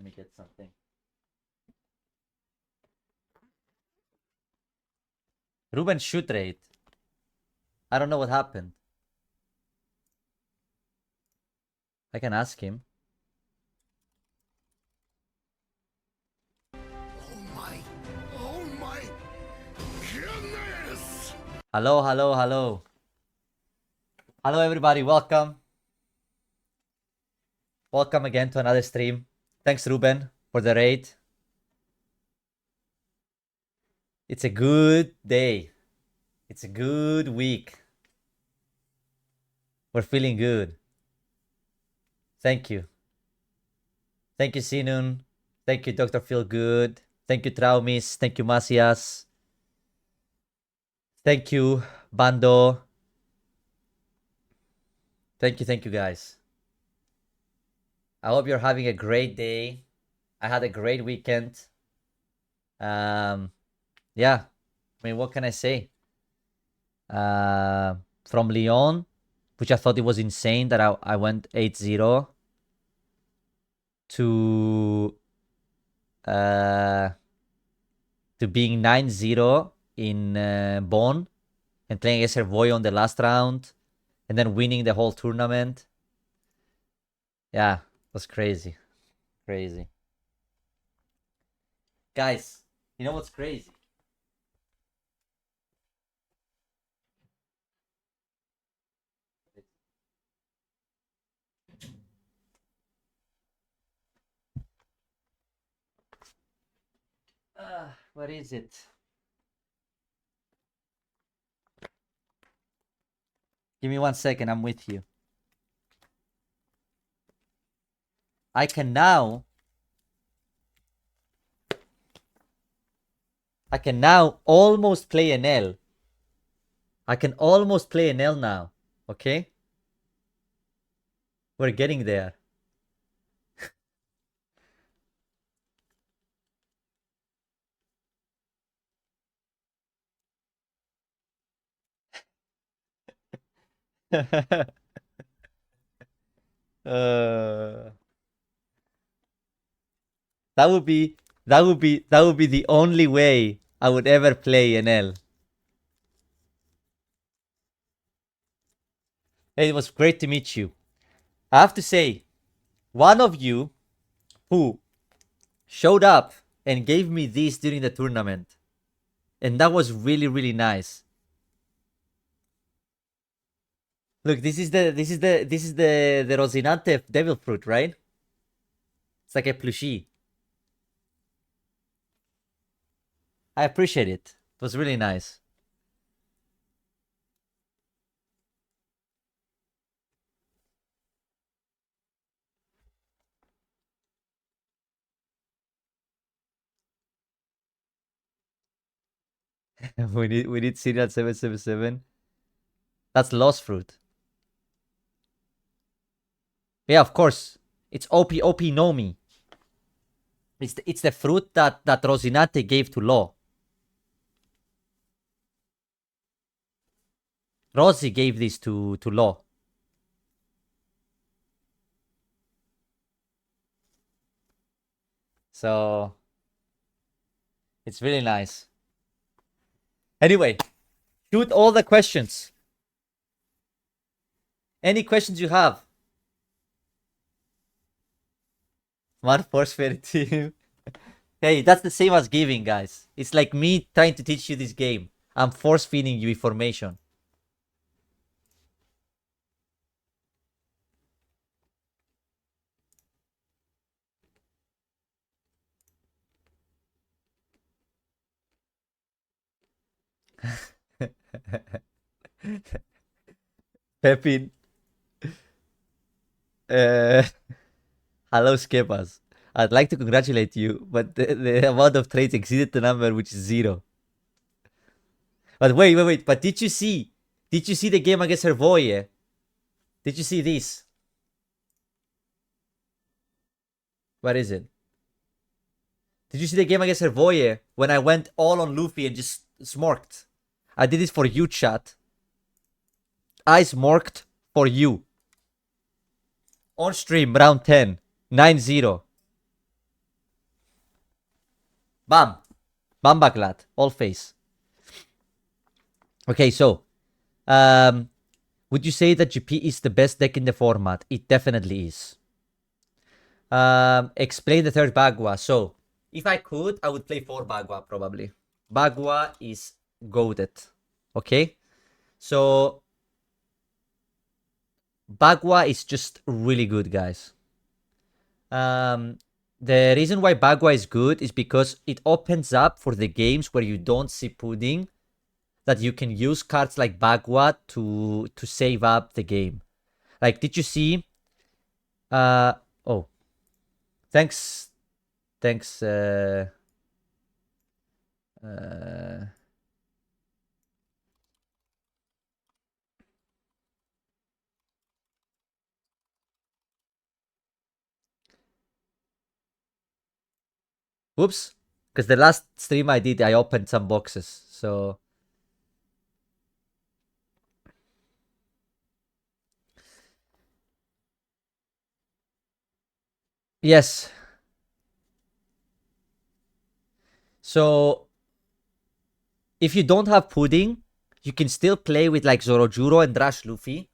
Let me get something. Ruben shoot rate. I don't know what happened. I can ask him. Oh my goodness! Hello, hello, hello. Hello everybody, welcome. Welcome again to another stream. Thanks Ruben for the raid. It's a good day. It's a good week. We're feeling good. Thank you. Thank you, Sinun. Thank you, Dr. Feelgood. Thank you, Traumis. Thank you, Masias. Thank you, Bando. Thank you, guys. I hope you're having a great day. I had a great weekend. Yeah. I mean, what can I say? From Lyon, which I thought it was insane that I went 8-0 to being 9-0 in Bonn and playing against Hervoy on the last round and then winning the whole tournament. Yeah, it was crazy. Crazy. Guys, you know what's crazy? What is it? Give me 1 second, I'm with you. I can now almost play an L. I can almost play an L now. Okay? We're getting there. That would be the only way I would ever play an L. It was great to meet you. I have to say, one of you who showed up and gave me this during the tournament, and that was really, really nice. Look, this is the Rosinante devil fruit, right? It's like a plushie. I appreciate it. It was really nice. we need serial 777. That's lost fruit. Yeah, of course. It's OP Nomi. It's the fruit that Rosinante gave to Law. Rosie gave this to Law. So it's really nice. Anyway, shoot all the questions. Any questions you have? One force fairy team. Hey, that's the same as giving, guys. It's like me trying to teach you this game. I'm force feeding you information. Pepin. Hello, Skepas. I'd like to congratulate you, but the amount of trades exceeded the number, which is 0. But wait. But did you see the game against Hervoye? Did you see this? Where is it? Did you see the game against Hervoye when I went all on Luffy and just smorked? I did this for you, chat. I smorked for you. On stream, round 10. 9-0. Bam. Bambaglat. All face. Okay, so would you say that GP is the best deck in the format? It definitely is. Explain the third Bagua. So, if I could, I would play 4 Bagua probably. Bagua is goated. Okay? So, Bagua is just really good, guys. The reason why Bagua is good is because it opens up for the games where you don't see pudding, that you can use cards like Bagua to save up the game. Like, did you see? Oh, thanks, thanks. Uh, Whoops, because the last stream I did, I opened some boxes. So yes. So if you don't have pudding, you can still play with like Zorojuro and Rush Luffy.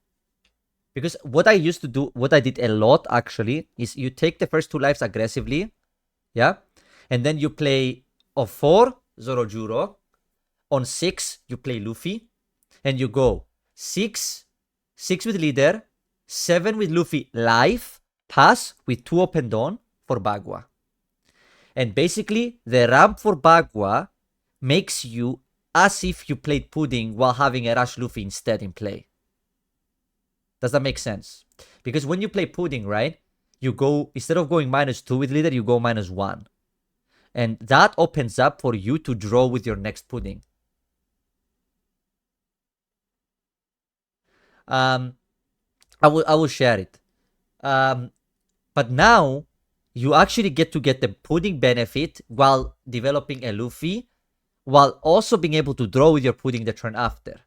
Because what I used to do, what I did a lot actually, is you take the first 2 lives aggressively, yeah, and then you play on 4 Zorojuro, on 6 you play Luffy, and you go 6 with leader, 7 with Luffy live, pass with 2 open dawn for Bagua. And basically, the ramp for Bagua makes you as if you played pudding while having a Rush Luffy instead in play. Does that make sense? Because when you play pudding, right, you go, instead of going -2 with leader, you go -1. And that opens up for you to draw with your next pudding. I will share it. But now you actually get to get the pudding benefit while developing a Luffy, while also being able to draw with your pudding the turn after.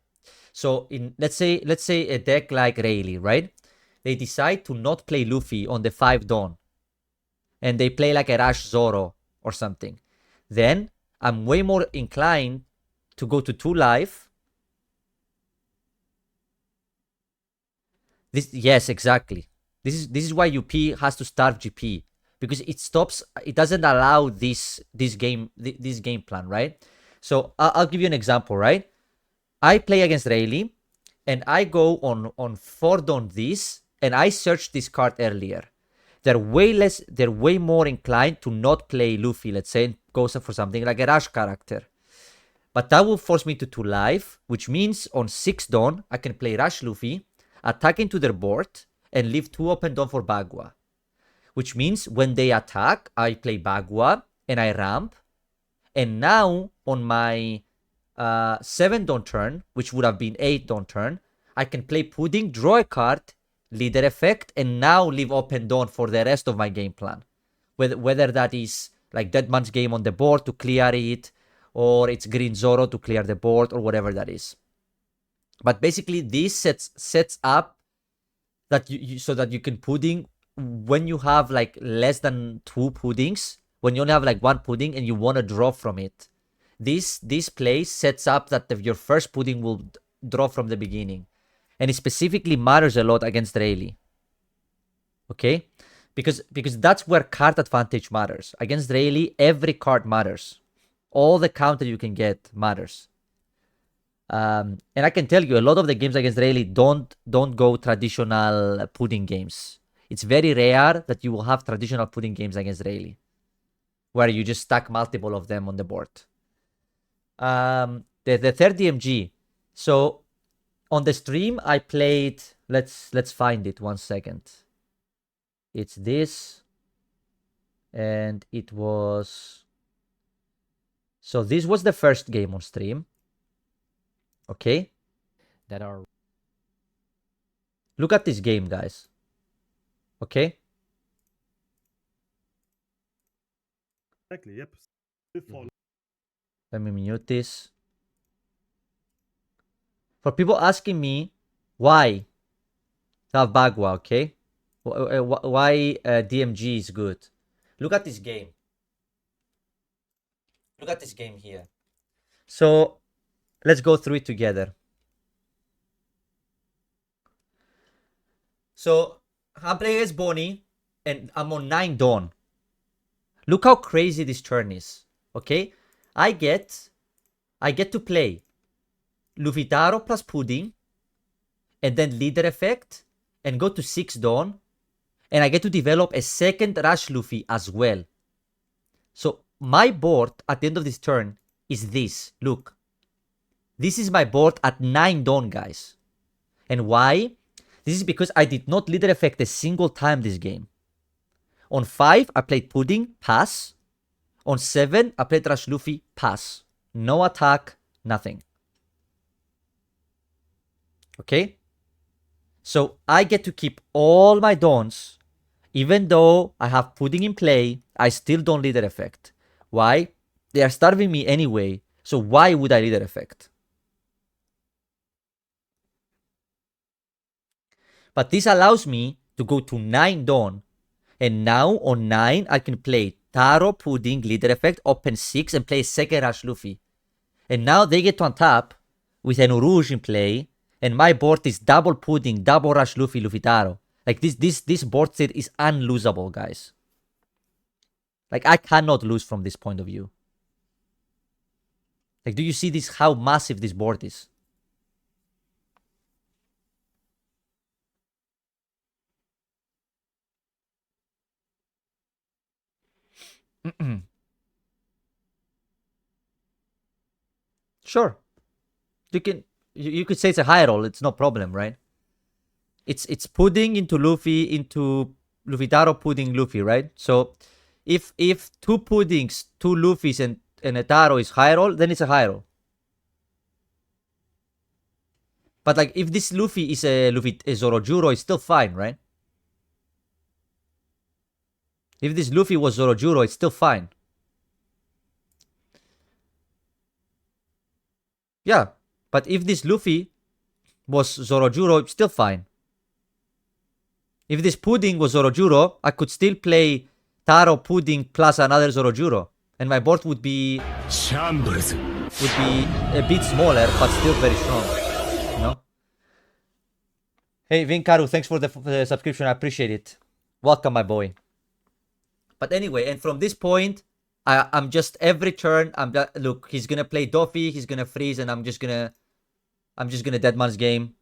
So in let's say a deck like Rayleigh, right? They decide to not play Luffy on the 5 Dawn, and they play like a Rush Zoro or something. Then I'm way more inclined to go to 2 life. Yes, exactly. This is why UP has to starve GP, because it doesn't allow this game plan, right? So I'll give you an example, right? I play against Rayleigh, and I go on 4 on this, and I search this card earlier. They're way more inclined to not play Luffy, let's say, and go for something like a Rush character. But that will force me to 2 life, which means on 6 Dawn, I can play Rush Luffy, attack into their board, and leave 2 open Dawn for Bagua. Which means when they attack, I play Bagua, and I ramp, and now on my 7 Dawn turn, which would have been 8 Dawn turn, I can play Pudding, draw a card, leader effect, and now leave open Dawn for the rest of my game plan. Whether that is like Dead Man's Game on the board to clear it, or it's Green Zoro to clear the board, or whatever that is. But basically, this sets up that you so that you can pudding when you have like less than 2 puddings, when you only have like 1 pudding and you want to draw from it. This play sets up that your first pudding will draw from the beginning. And it specifically matters a lot against Rayleigh. Okay? Because that's where card advantage matters. Against Rayleigh, every card matters. All the counter you can get matters. And I can tell you, a lot of the games against Rayleigh don't go traditional pudding games. It's very rare that you will have traditional pudding games against Rayleigh, where you just stack multiple of them on the board. The third DMG. So on the stream, I played. Let's find it 1 second. It's this, and it was. So this was the first game on stream. Okay. that are Look at this game, guys. Okay. Exactly, yep. Let me mute this. For people asking me why have Bagua, okay? Why DMG is good. Look at this game. Look at this game here. So let's go through it together. So I'm playing as Bonnie, and I'm on 9 Dawn. Look how crazy this turn is. Okay, I get to play Luffy Taro plus Pudding, and then Leader Effect, and go to 6 Dawn, and I get to develop a second Rush Luffy as well. So my board at the end of this turn is this. Look, this is my board at 9 Dawn, guys. And why? This is because I did not Leader Effect a single time this game. On 5, I played Pudding, pass. On 7, I played Rush Luffy, pass. No attack, nothing. Okay? So I get to keep all my Dawns. Even though I have Pudding in play, I still don't Leader Effect. Why? They are starving me anyway, so why would I Leader Effect? But this allows me to go to 9 Dawn. And now on 9, I can play Taro, Pudding, Leader Effect, open 6, and play second Rush Luffy. And now they get to untap with an Uruj in play, and my board is double Pudding, double Rush Luffy, Luffy Taro. Like this board state is unlosable, guys. Like I cannot lose from this point of view. Like, do you see this? How massive this board is? Sure, you could say it's a high roll. It's no problem, right? It's Pudding into Luffy Taro, Pudding, Luffy, right? So if 2 Puddings, 2 Luffys, and a Taro is high roll, then it's a high roll. But like if this Luffy is a Zorojuro, it's still fine, right? If this Luffy was Zorojuro, it's still fine. Yeah, but if this Luffy was Zorojuro, it's still fine. If this Pudding was Zorojuro, I could still play Taro, Pudding plus another Zorojuro, and my board would be a bit smaller, but still very strong. You know? Hey Vinkaru, thanks for the subscription. I appreciate it. Welcome, my boy. But anyway, and from this point, I'm just every turn. Look, he's gonna play Doffy, he's gonna freeze, and I'm just gonna Deadman's game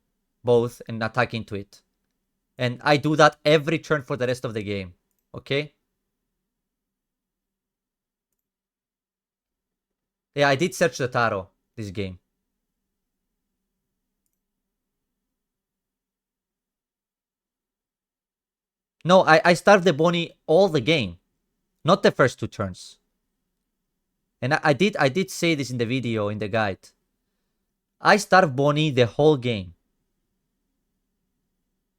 both and attack into it. And I do that every turn for the rest of the game. Okay? Yeah, I did search the Taro this game. No, I starved the Bonnie all the game. Not the first 2 turns. And I did say this in the video, in the guide. I starve Bonnie the whole game.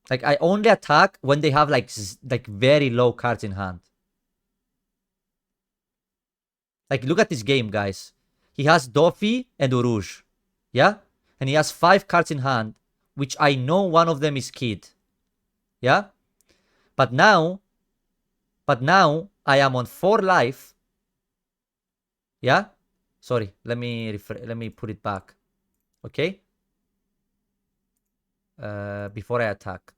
Like, I only attack when they have, like very low cards in hand. Like, look at this game, guys. He has Doffy and Uruj. Yeah? And he has 5 cards in hand, which I know one of them is Kid. Yeah? But now, I am on 4 life. Yeah? Sorry, let me put it back. Okay? Before I attack.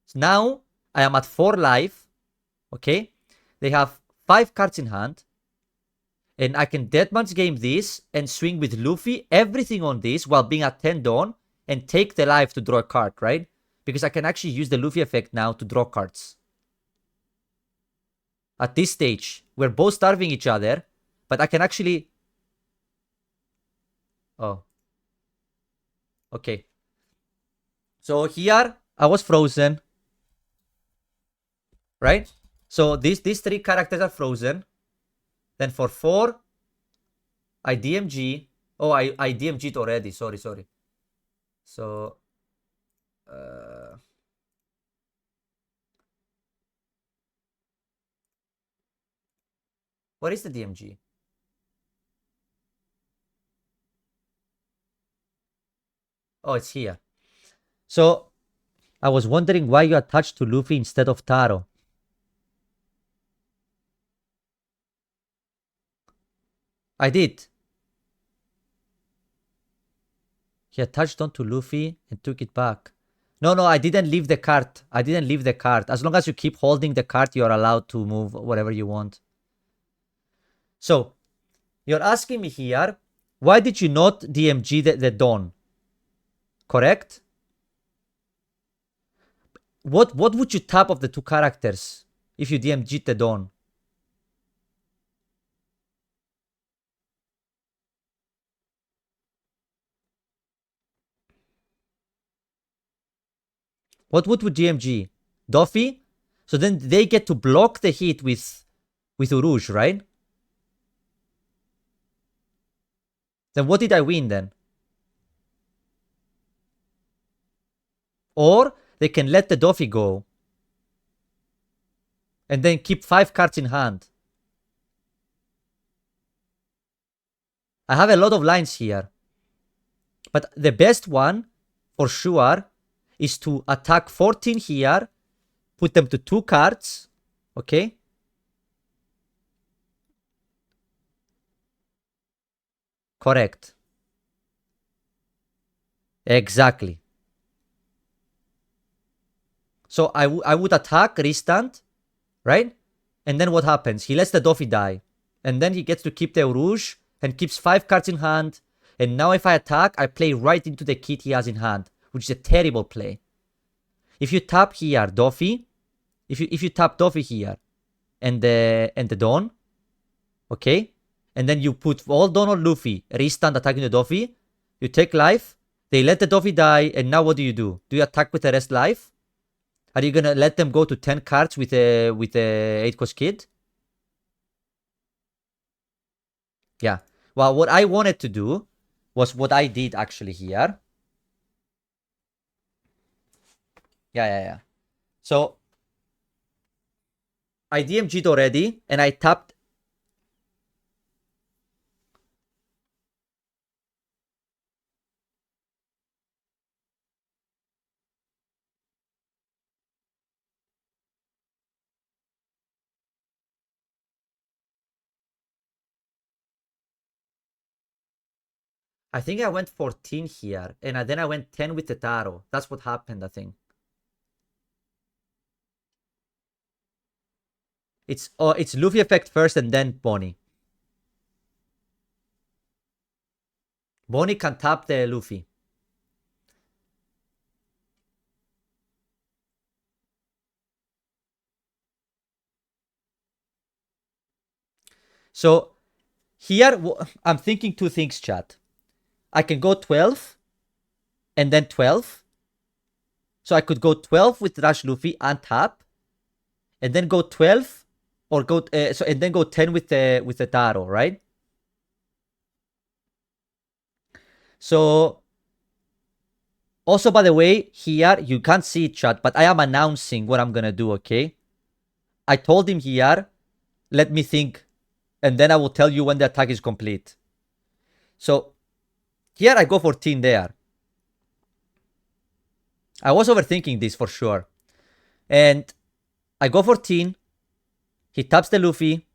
So now, I am at 4 life. Okay? They have 5 cards in hand. And I can Deadman's game this and swing with Luffy, everything on this while being at 10 Dawn and take the life to draw a card, right? Because I can actually use the Luffy effect now to draw cards. At this stage, we're both starving each other, but I can actually... Oh. Okay. So here, I was frozen. Right? So these 3 characters are frozen. Then for 4, I DMG. Oh, I DMG'd already. Sorry. So, what is the DMG? Oh, it's here. So, I was wondering why you attached to Luffy instead of Taro. I did. He attached onto Luffy and took it back. No, I didn't leave the cart. I didn't leave the cart. As long as you keep holding the cart, you're allowed to move whatever you want. So, you're asking me here, why did you not DMG the Dawn? Correct? What would you tap of the two characters if you DMG the Dawn? What would DMG? Duffy? So then they get to block the hit with Uruj, right? Then what did I win then? Or they can let the Duffy go and then keep 5 cards in hand. I have a lot of lines here. But the best one, for sure, is to attack 14 here, put them to 2 cards, okay? Correct. Exactly. So I would attack, restand, right? And then what happens? He lets the Duffy die. And then he gets to keep the Rouge and keeps 5 cards in hand. And now if I attack, I play right into the kit he has in hand, which is a terrible play. If you tap here, Duffy, if you tap Duffy here and the Dawn, okay? And then you put all Dawn on Luffy, restand attacking the Duffy, you take life, they let the Duffy die, and now what do? Do you attack with the rest life? Are you gonna let them go to 10 cards with a 8-cost kid? Yeah. Well, what I wanted to do was what I did actually here. Yeah. So I DMG'd already and I tapped. I think I went 14 here and then I went 10 with the Taro. That's what happened, I think. It's Luffy effect first and then Bonnie. Bonnie can tap the Luffy. So here I'm thinking 2 things, chat. I can go 12 and then 12. So I could go 12 with Rush Luffy and tap, and then go 12 or go and then go 10 with the Taro, right? So also, by the way, here you can't see it, chat, but I am announcing what I'm gonna do, okay? I told him here, let me think, and then I will tell you when the attack is complete. So here I go 14 there. I was overthinking this for sure. And I go 14. He taps the Luffy.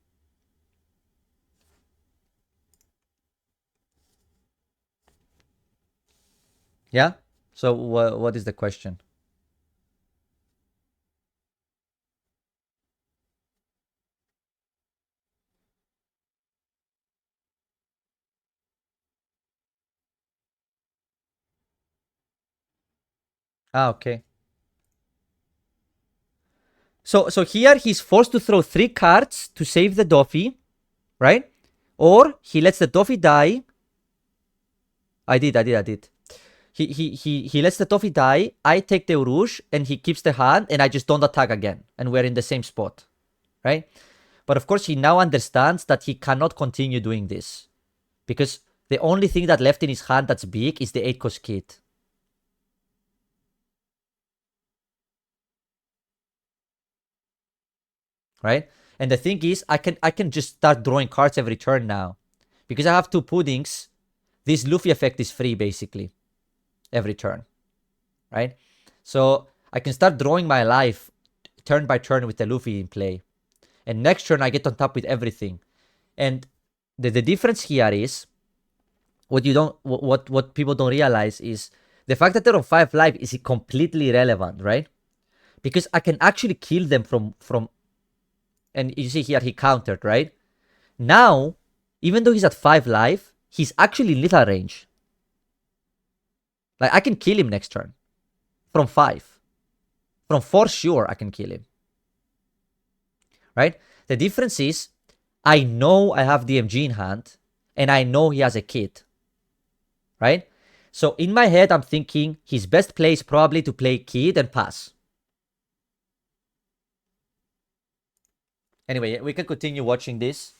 Yeah? So what is the question? Ah, okay. So here he's forced to throw 3 cards to save the Duffy, right? Or he lets the Duffy die. I did. He lets the Duffy die. I take the Urush and he keeps the hand and I just don't attack again. And we're in the same spot, right? But of course he now understands that he cannot continue doing this. Because the only thing that left in his hand that's big is the 8-cost kit. Right? And the thing is, I can just start drawing cards every turn now. Because I have 2 puddings, this Luffy effect is free basically. Every turn. Right? So I can start drawing my life turn by turn with the Luffy in play. And next turn I get on top with everything. And the difference here is what people don't realize is the fact that they're on 5 life is completely irrelevant, right? Because I can actually kill them from and you see here he countered, right? Now, even though he's at 5 life, he's actually lethal range. Like I can kill him next turn from 5. From 4 sure I can kill him. Right? The difference is I know I have DMG in hand and I know he has a kit. Right? So in my head, I'm thinking his best play is probably to play kid and pass. Anyway, we can continue watching this.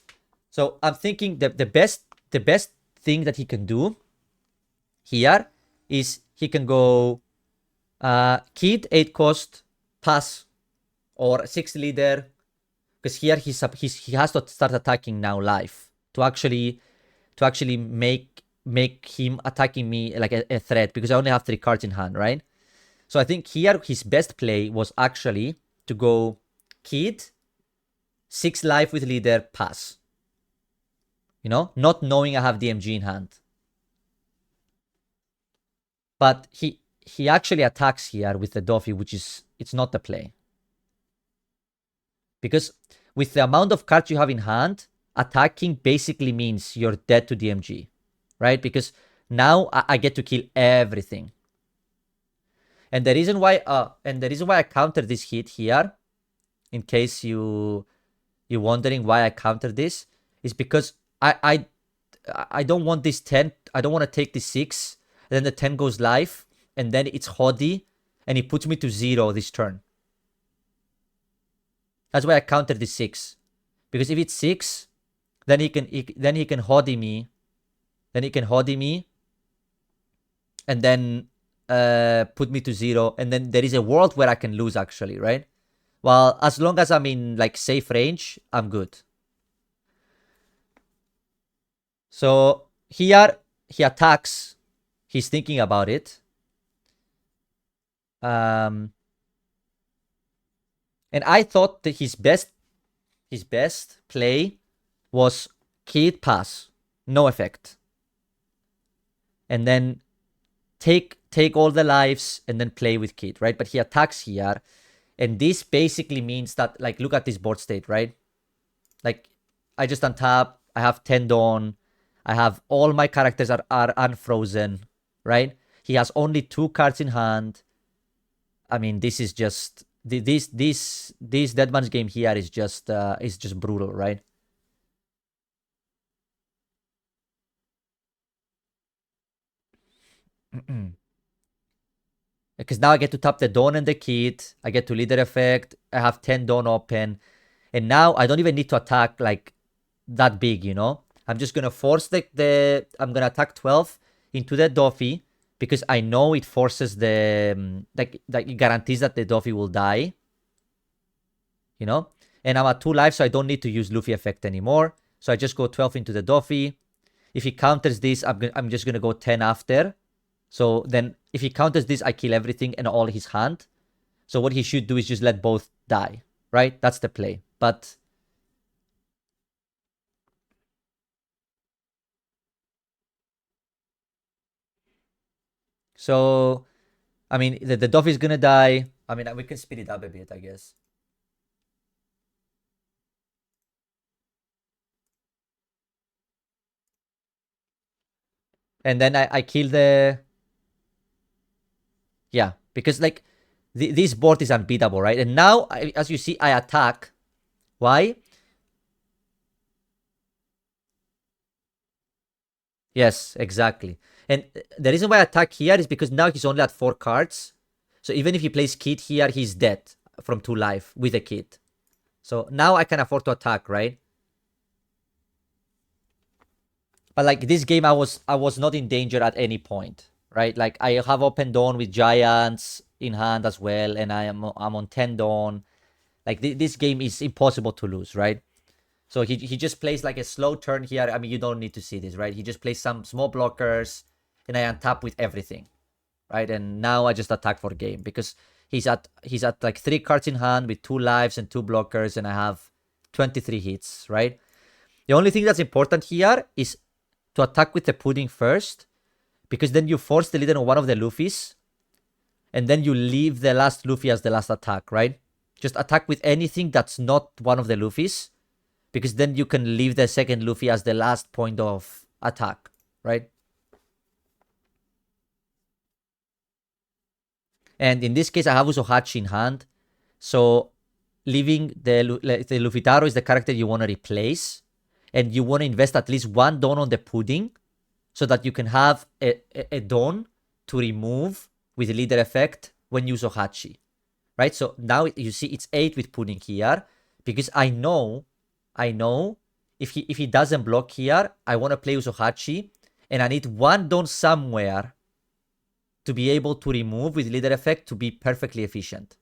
So I'm thinking that the best thing that he can do here is he can go kid 8 cost pass or 6 leader, because here he has to start attacking now live to actually make him attacking me like a threat, because I only have 3 cards in hand, right? So I think here his best play was actually to go kid 6 life with leader pass, you know, not knowing I have DMG in hand. But he actually attacks here with the Doffy, which is, it's not the play. Because with the amount of cards you have in hand, attacking basically means you're dead to DMG, right? Because now I get to kill everything. And the reason why I counter this hit here, in case you're wondering why I counter this, is because I don't want this 10. I don't want to take this 6. And then the 10 goes live, and then it's Hoddy, and he puts me to 0 this turn. That's why I counter this 6. Because if it's 6, then he can Hoddy me. Then he can Hoddy me. And then put me to 0. And then there is a world where I can lose actually, right? Well, as long as I'm in like safe range, I'm good. So here he attacks. He's thinking about it. And I thought that his best play was kid pass, no effect. And then take all the lives and then play with kid, right? But he attacks here. And this basically means that, like, look at this board state, right? Like, I just untap, I have 10 Dawn, I have all my characters are unfrozen, right? He has only 2 cards in hand. I mean, this is just this Deadman's game here is just brutal, right? Because now I get to tap the Dawn and the Kit. I get to leader effect. I have 10 Dawn open. And now I don't even need to attack like that big, you know? I'm just going to force I'm going to attack 12 into the Doffy, because I know it forces the, like it guarantees that the Doffy will die, you know? And I'm at 2 lives, so I don't need to use Luffy effect anymore. So I just go 12 into the Doffy. If he counters this, I'm just going to go 10 after. So then if he counters this, I kill everything and all his hand. So what he should do is just let both die, right? That's the play. But so, I mean, the Doffy is going to die. I mean, we can speed it up a bit, I guess. And then I kill the... Yeah, because like this board is unbeatable, right? And now, as you see, I attack. Why? Yes, exactly. And the reason why I attack here is because now he's only at 4 cards. So even if he plays Kid here, he's dead from 2 life with a Kid. So now I can afford to attack, right? But like this game, I was not in danger at any point, right? Like I have open Dawn with Giants in hand as well, and I'm on 10 Dawn. Like this game is impossible to lose, right? So he just plays like a slow turn here. I mean, you don't need to see this, right? He just plays some small blockers, and I untap with everything, right? And now I just attack for game, because he's at like 3 cards in hand with 2 lives and 2 blockers, and I have 23 hits, right? The only thing that's important here is to attack with the pudding first, because then you force the leader on one of the Luffys, and then you leave the last Luffy as the last attack, right? Just attack with anything that's not one of the Luffys, because then you can leave the second Luffy as the last point of attack, right? And in this case, I have Usohachi in hand, so leaving the Luffy-Taro is the character you want to replace, and you want to invest at least one Don on the pudding, so that you can have a Don to remove with leader effect when you Usohachi, right? So now you see it's 8 with pudding here, because I know if he doesn't block here, I want to play Usohachi, and I need one Don somewhere to be able to remove with leader effect to be perfectly efficient,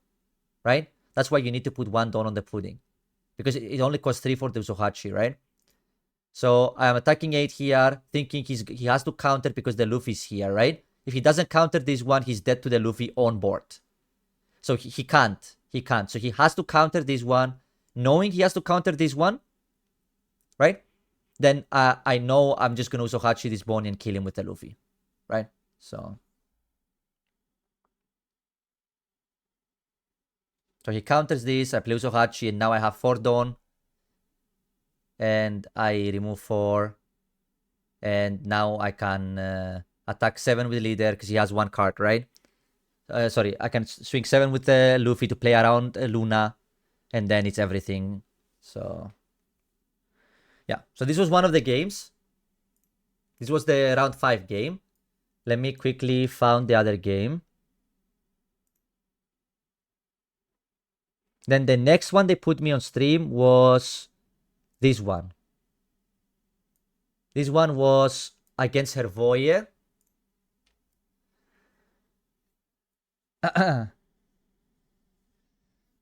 right? That's why you need to put one Don on the pudding, because it only costs 3 for the Usohachi, right? So I'm attacking 8 here, thinking he has to counter because the Luffy's here, right? If he doesn't counter this one, he's dead to the Luffy on board. So he can't. He can't. So he has to counter this one. Knowing he has to counter this one, right? Then I know I'm just going to Usohachi this Bonnie and kill him with the Luffy, right? So he counters this, I play Usohachi, and now I have 4 Don. And I remove 4. And now I can attack 7 with the leader because he has 1 card, right? Sorry, I can swing 7 with the Luffy to play around Luna. And then it's everything. So, yeah. So this was one of the games. This was the round 5 game. Let me quickly find the other game. Then the next one they put me on stream was this one. This one was against Hervoye.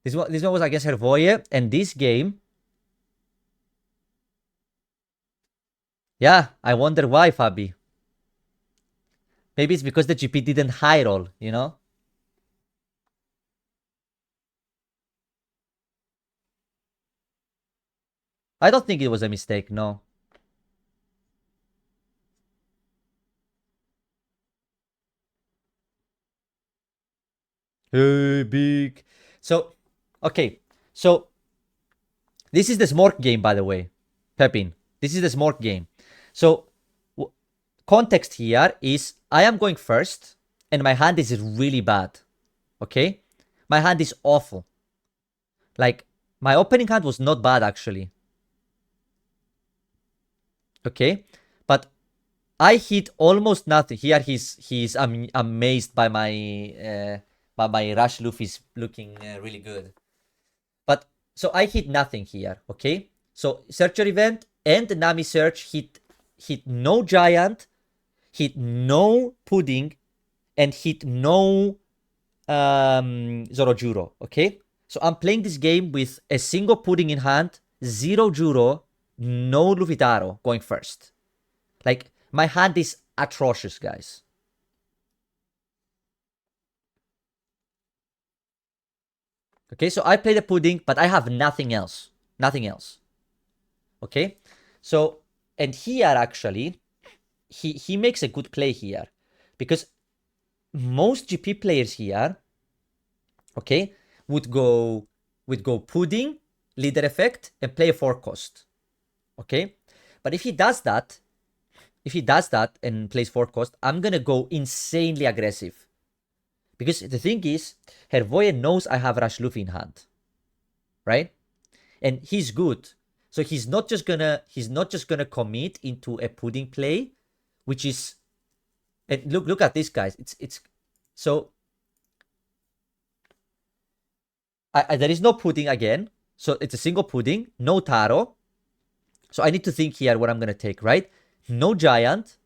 This one was against Hervoye, and this game, yeah, I wonder why, Fabi. Maybe it's because the GP didn't high roll, you know? I don't think it was a mistake, no. Hey, big. So, okay. So, this is the Smorc game, by the way. Pepin. This is the Smorc game. So, context here is I am going first, and my hand is really bad. Okay? My hand is awful. Like, my opening hand was not bad, actually. Okay? But I hit almost nothing. Here he's amazed by my Rush Luffy's looking really good. But so I hit nothing here, okay? So Searcher event and Nami search hit no giant, hit no pudding, and hit no Zorojuro, okay? So I'm playing this game with a single pudding in hand, 0 Juro, no Luffy-Taro going first. Like, my hand is atrocious, guys. Okay, so I play the pudding, but I have nothing else. Nothing else. Okay, so, and here actually, he makes a good play here. Because most GP players here, okay, would go pudding, leader effect, and play a 4 cost. Okay, but if he does that and plays 4 cost, I'm gonna go insanely aggressive. Because the thing is, Hervoye knows I have Rush Luffy in hand, right? And he's good, so he's not just gonna commit into a pudding play, which is, and look at this, guys. It's so there is no pudding again, so it's a single pudding, no Taro. So I need to think here what I'm gonna take, right? No giant.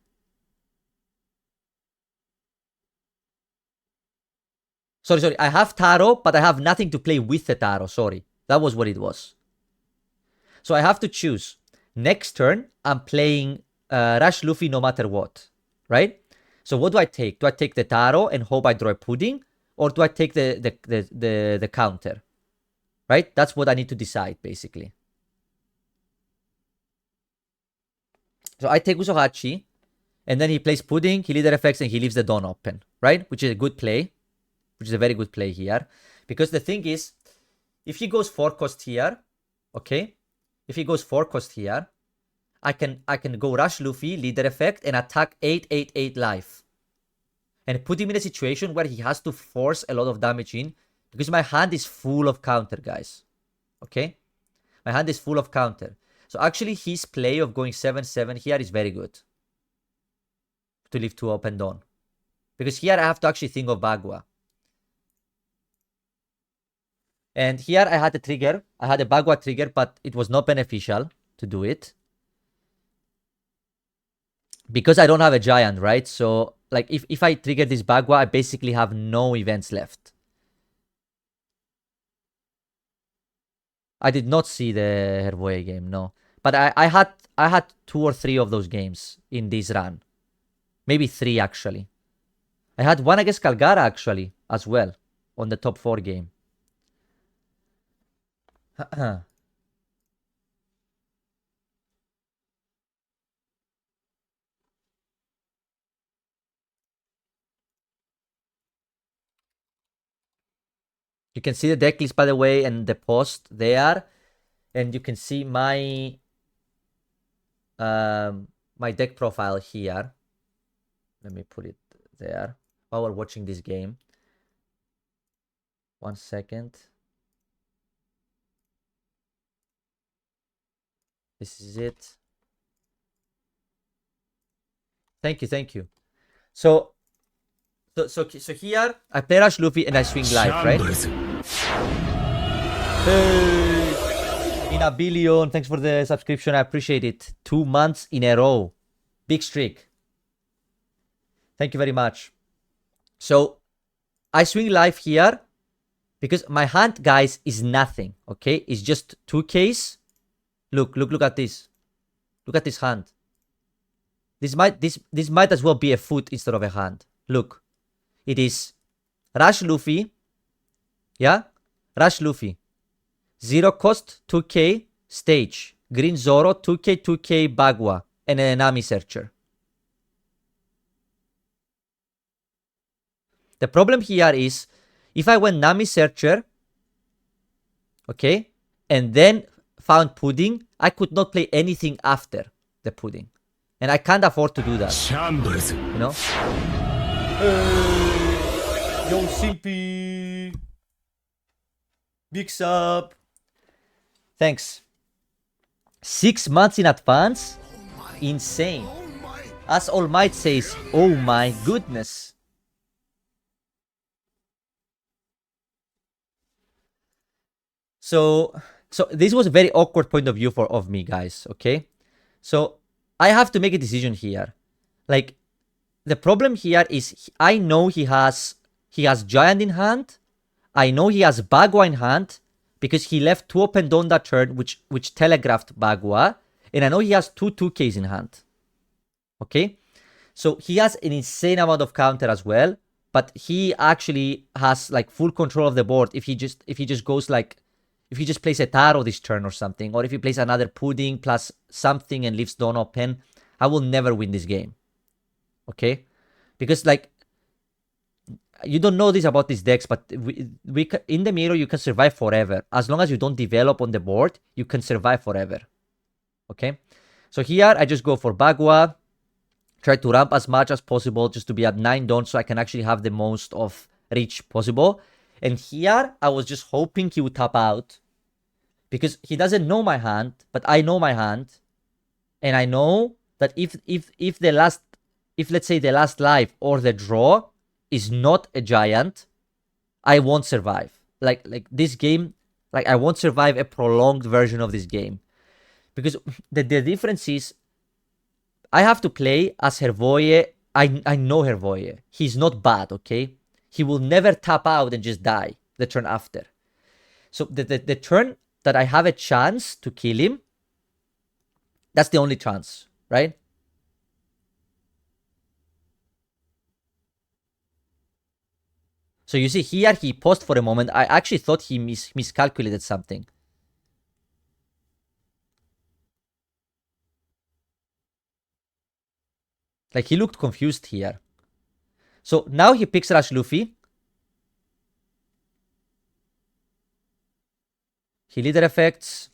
Sorry. I have Taro, but I have nothing to play with the Taro. Sorry. That was what it was. So I have to choose. Next turn, I'm playing Rush Luffy no matter what. Right? So what do I take? Do I take the Taro and hope I draw a pudding? Or do I take the counter? Right? That's what I need to decide, basically. So I take Usohachi, and then he plays Pudding, he leader effects, and he leaves the Dawn open, right? Which is a good play, which is a very good play here. Because the thing is, if he goes 4 cost here, okay? If he goes 4 cost here, I can go Rush Luffy, leader effect, and attack 888 life. And put him in a situation where he has to force a lot of damage in, because my hand is full of counter, guys. Okay? My hand is full of counter. So actually his play of going 7-7 here is very good. To leave 2 open Dawn. Because here I have to actually think of Bagua. And here I had a trigger. I had a Bagua trigger, but it was not beneficial to do it. Because I don't have a giant, right? So, like, if I trigger this Bagua, I basically have no events left. I did not see the Hervoye game, no. But I had 2 or 3 of those games in this run. Maybe 3, actually. I had one against Calgara, actually, as well, on the top 4 game. You can see the deck list, by the way, and the post there. And you can see my my deck profile here. Let me put it there while we're watching this game. 1 second. This is it. Thank you. So here I play Rush Luffy and I swing live, right? Hey, in a billion, thanks for the subscription. I appreciate it. 2 months in a row. Big streak. Thank you very much. So I swing live here because my hand, guys, is nothing. Okay, it's just 2Ks. Look at this. Look at this hand. This might as well be a foot instead of a hand. Look, it is Rush Luffy. Yeah, Rush Luffy. 0 cost 2K stage. Green Zoro 2K Bagua and an Enami Searcher. The problem here is if I went Nami Searcher, okay, and then found Pudding, I could not play anything after the Pudding. And I can't afford to do that. You know? Hey, yo, Simpy. Big sub. Thanks. 6 months in advance? Insane. As All Might says, oh my goodness. So this was a very awkward point of view of me, guys, okay? So I have to make a decision here. Like, the problem here is I know he has Giant in hand. I know he has Bagua in hand because he left 2 open Dawn that turn, which telegraphed Bagua. And I know he has 2/2Ks in hand. Okay? So he has an insane amount of counter as well. But he actually has like full control of the board if he just goes like, if he just plays a Taro this turn or something, or if he plays another Pudding plus something and leaves Dawn open, I will never win this game. Okay? Because like, you don't know this about these decks, but we in the mirror, you can survive forever. As long as you don't develop on the board, you can survive forever. Okay? So here, I just go for Bagua. Try to ramp as much as possible just to be at 9 Dawn so I can actually have the most of reach possible. And here, I was just hoping he would tap out. Because he doesn't know my hand, but I know my hand. And I know that if let's say the last life or the draw is not a giant, I won't survive. Like this game, like I won't survive a prolonged version of this game. Because the difference is I have to play as Hervoye. I know Hervoye. He's not bad, okay? He will never tap out and just die the turn after. So the turn that I have a chance to kill him, that's the only chance, right? So you see here, he paused for a moment. I actually thought he miscalculated something. Like, he looked confused here. So now he picks Rush Luffy. He leader effects.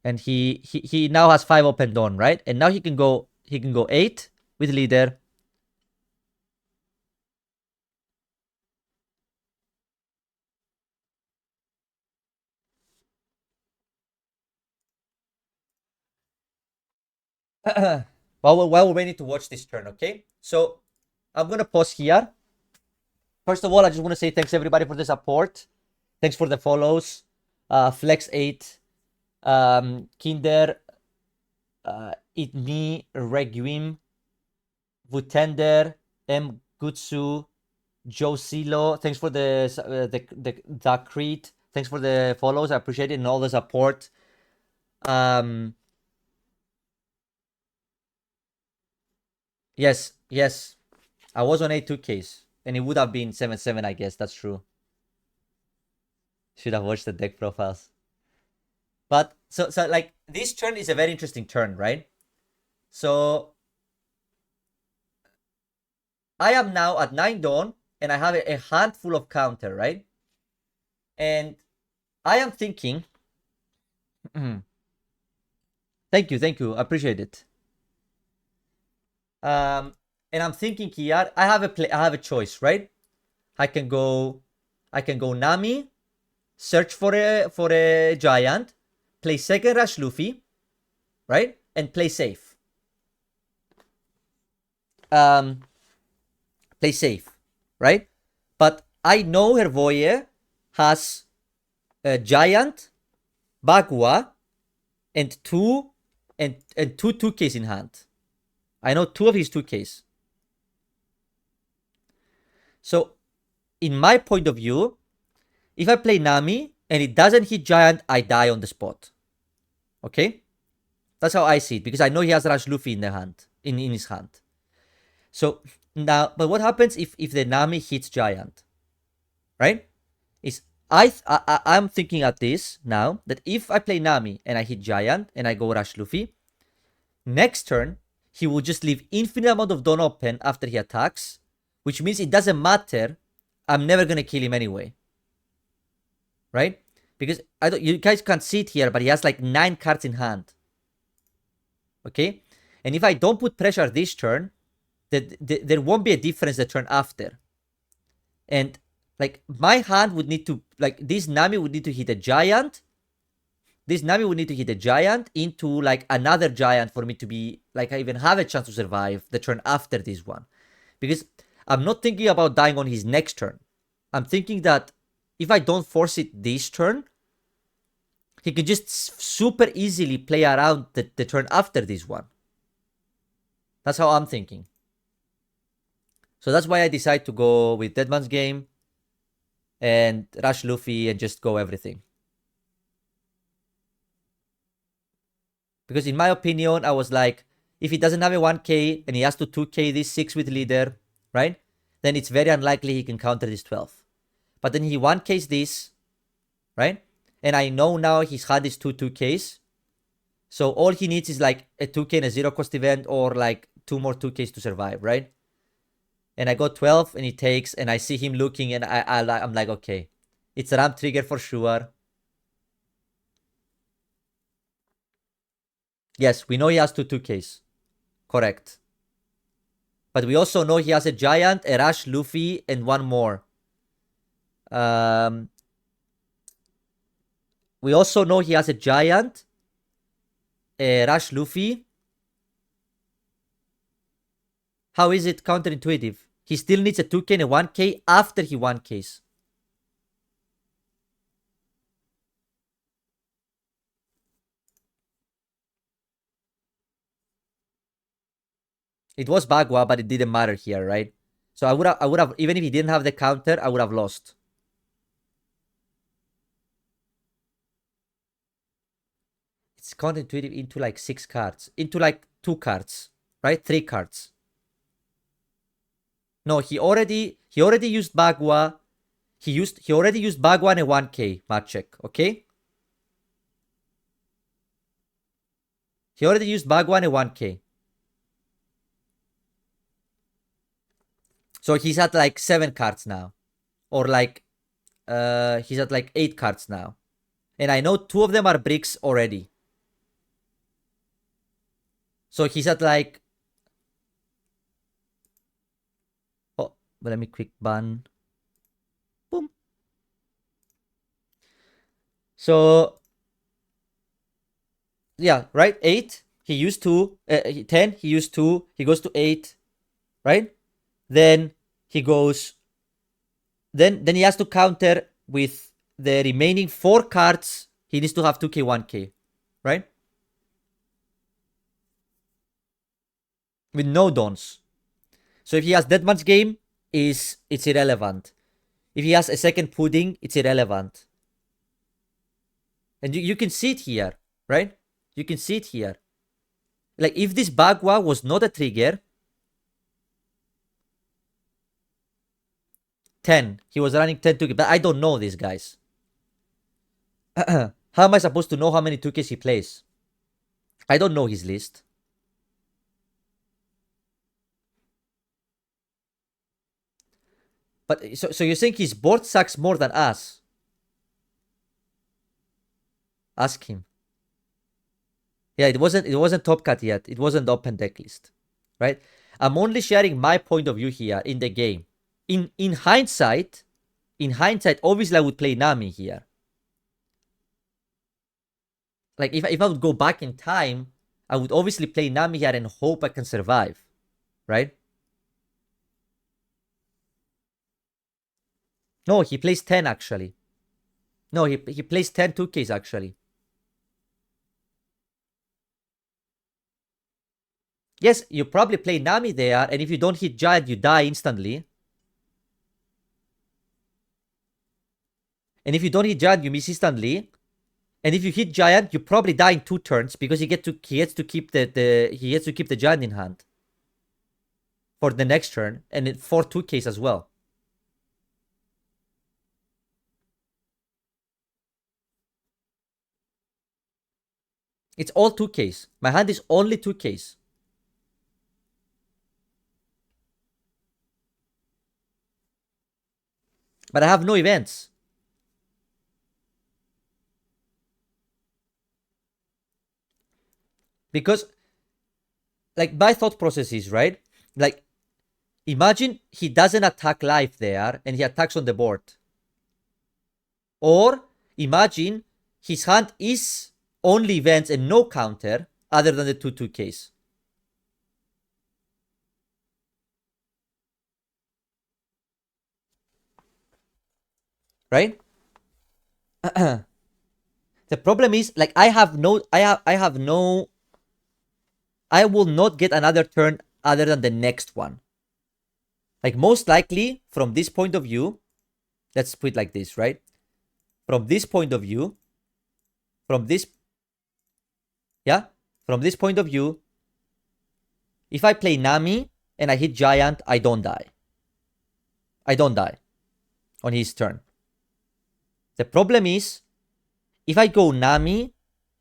And he now has 5 open Dawn, right? And now he can go 8 with leader. while we're waiting to watch this turn, okay? So I'm gonna pause here. First of all, I just want to say thanks everybody for the support. Thanks for the follows. Flex8, Kinder, Itmi, Reguim, Vutender, M. Gutsu, Joe Silo. Thanks for the Creed. Thanks for the follows. I appreciate it and all the support. Yes. I was on A2Ks. And it would have been 7-7, I guess. That's true. Should have watched the deck profiles. But so like this turn is a very interesting turn, right? So I am now at 9 Dawn and I have a handful of counter, right? And I am thinking thank you. I appreciate it. And I'm thinking here, I have a choice, right? I can go Nami, search for a giant, play second Rush Luffy, right? And play safe. Play safe, right? But I know Hervoye has a giant, Bagua, and two 2Ks in hand. I know 2 of his 2Ks. So, in my point of view, if I play Nami and it doesn't hit giant, I die on the spot. Okay? That's how I see it, because I know he has Rush Luffy in the hand, in his hand. So now, but what happens if the Nami hits giant? Right? Is I'm thinking at this now that if I play Nami and I hit giant and I go Rush Luffy, next turn he will just leave infinite amount of Dawn open after he attacks, which means it doesn't matter. I'm never gonna kill him anyway. Right? Because you guys can't see it here, but he has like 9 cards in hand. Okay? And if I don't put pressure this turn, there won't be a difference the turn after. And like my hand would need to, like this Nami would need to hit a giant. This Nami would need to hit a giant into like another giant for me to be like, I even have a chance to survive the turn after this one. Because I'm not thinking about dying on his next turn. I'm thinking that if I don't force it this turn, he can just super easily play around the turn after this one. That's how I'm thinking. So that's why I decide to go with Deadman's Game and Rush Luffy and just go everything. Because in my opinion, I was like, if he doesn't have a 1k and he has to 2k this 6 with leader, right? Then it's very unlikely he can counter this 12. But then he 1ks this, right? And I know now his hand is 2-2ks. So all he needs is like a 2k and a 0 cost event or like 2 more 2ks to survive, right? And I got 12 and he takes and I see him looking and I'm like, okay, it's a ramp trigger for sure. Yes, we know he has 2-2Ks. Correct. But we also know he has a giant, a Rush Luffy, and one more. We also know he has a giant, a Rush Luffy. How is it counterintuitive? He still needs a 2k and a 1k after he 1ks. It was Bagua, but it didn't matter here, right? So I would have, even if he didn't have the counter, I would have lost. It's counterintuitive into like 6 cards, into like 2 cards, right? 3 cards. No, he already used Bagua. He already used Bagua and a 1k match check, okay? He already used Bagua and a 1k. So he's at like 7 cards now. Or like, he's at like 8 cards now. And I know 2 of them are bricks already. So he's at like... Oh, but let me quick ban. Boom. So... Yeah, right? 8. He used 2. 10. He used 2. He goes to 8. Right? Then he goes... Then he has to counter with the remaining 4 cards. He needs to have 2k, 1k. Right? With no dons. So if he has Deadman's Game, it's irrelevant. If he has a second Pudding, it's irrelevant. And you can see it here, right? You can see it here. Like, if this Bagua was not a trigger... 10. He was running 10 2k, but I don't know these guys. How am I supposed to know how many 2ks he plays? I don't know his list. But so you think his board sucks more than us? Ask him. Yeah, it wasn't top cut yet. It wasn't open deck list, right? I'm only sharing my point of view here in the game. In hindsight, obviously I would play Nami here. Like, if I would go back in time, I would obviously play Nami here and hope I can survive, right? No, he plays 10 actually. No, he plays 10 2Ks actually. Yes, you probably play Nami there, and if you don't hit Giant, you die instantly. And if you don't hit Giant, you miss instantly. And if you hit Giant, you probably die in 2 turns because he gets to keep the Giant in hand for the next turn, and for 2Ks as well. It's all 2Ks. My hand is only 2Ks. But I have no events. Because, like, my thought process is, right? Like, imagine he doesn't attack live there and he attacks on the board. Or imagine his hand is only events and no counter other than the 2-2Ks. Right? The problem is, like, I will not get another turn other than the next one. Like, most likely, from this point of view, let's put it like this, right? From this point of view, from this point of view, if I play Nami and I hit Giant, I don't die. I don't die on his turn. The problem is, if I go Nami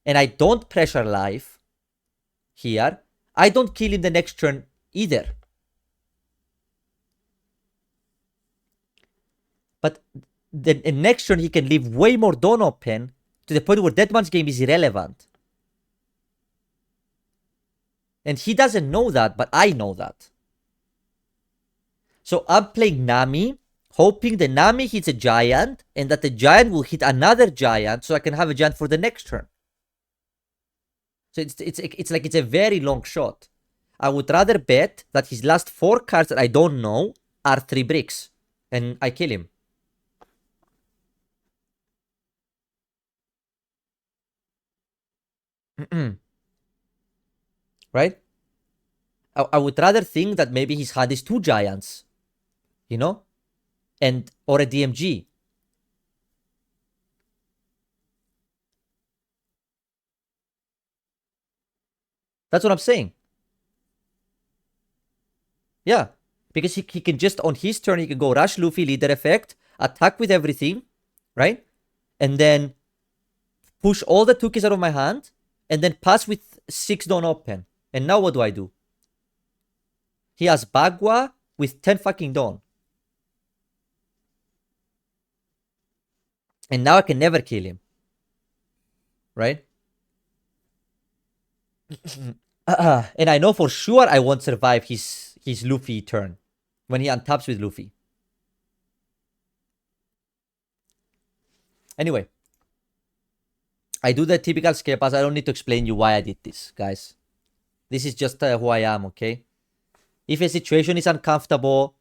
and I don't pressure life here, I don't kill him the next turn either. But the next turn he can leave way more Dawn open to the point where Deadman's Game is irrelevant. And he doesn't know that, but I know that. So I'm playing Nami, hoping the Nami hits a Giant, and that the Giant will hit another Giant, so I can have a Giant for the next turn. So it's like it's a very long shot. I would rather bet that his last 4 cards that I don't know are 3 bricks, and I kill him. Right? I would rather think that maybe his hand is 2 Giants, you know? Or a DMG. That's what I'm saying. Yeah. Because he can just, on his turn, he can go Rush Luffy, Leader Effect, attack with everything, right? And then push all the 2Ks out of my hand, and then pass with 6 Dawn open. And now what do? He has Bagua, with 10 fucking Dawn. And now I can never kill him. Right? And I know for sure I won't survive his Luffy turn when he untaps with Luffy. Anyway, I do the typical scale pass. I don't need to explain you why I did this, guys. This is just who I am, okay? If a situation is uncomfortable,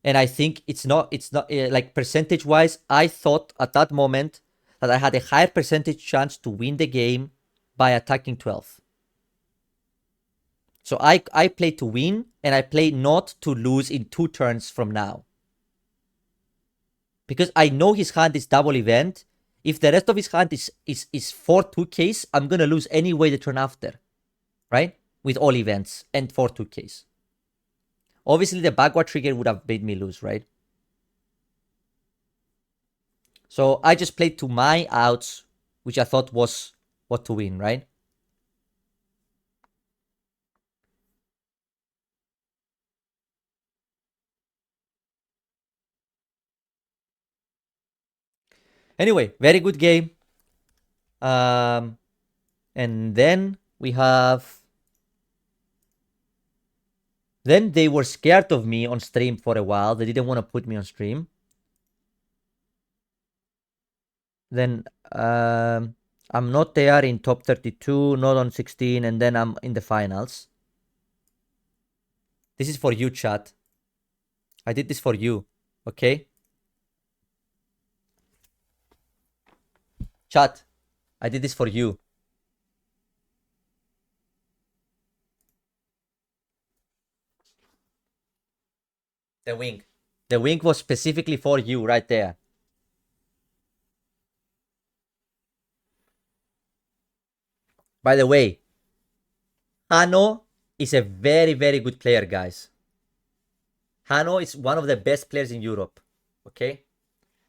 and I think it's not like percentage-wise, I thought at that moment that I had a higher percentage chance to win the game by attacking 12. So I play to win, and I play not to lose in 2 turns from now. Because I know his hand is double event. If the rest of his hand is 4 2Ks, I'm gonna lose anyway the turn after. Right? With all events and 4 2Ks. Obviously the backward trigger would have made me lose, right? So I just played to my outs, which I thought was what to win, right? Anyway, very good game. And then we have... Then they were scared of me on stream for a while. They didn't want to put me on stream. Then I'm not there in top 32, not on 16, and then I'm in the finals. This is for you, chat. I did this for you, okay? Chat, I did this for you. The wing. The wing was specifically for you right there. By the way, Hano is a very, very good player, guys. Hano is one of the best players in Europe, okay?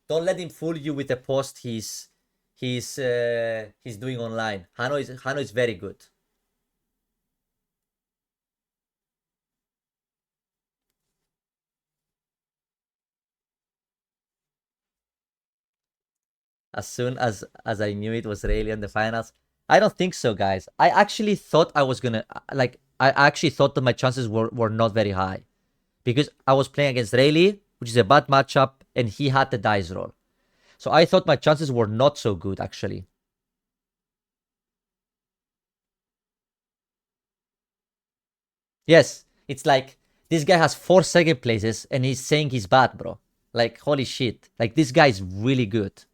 Don't let him fool you with the post he's doing online. Hano is very good. As soon as I knew it was Rayleigh in the finals. I don't think so, guys. I actually thought I was gonna I actually thought that my chances were not very high. Because I was playing against Rayleigh, which is a bad matchup, and he had the dice roll. So I thought my chances were not so good, actually. Yes, it's like, this guy has 4 second places, and he's saying he's bad, bro. Like, holy shit. Like, this guy is really good.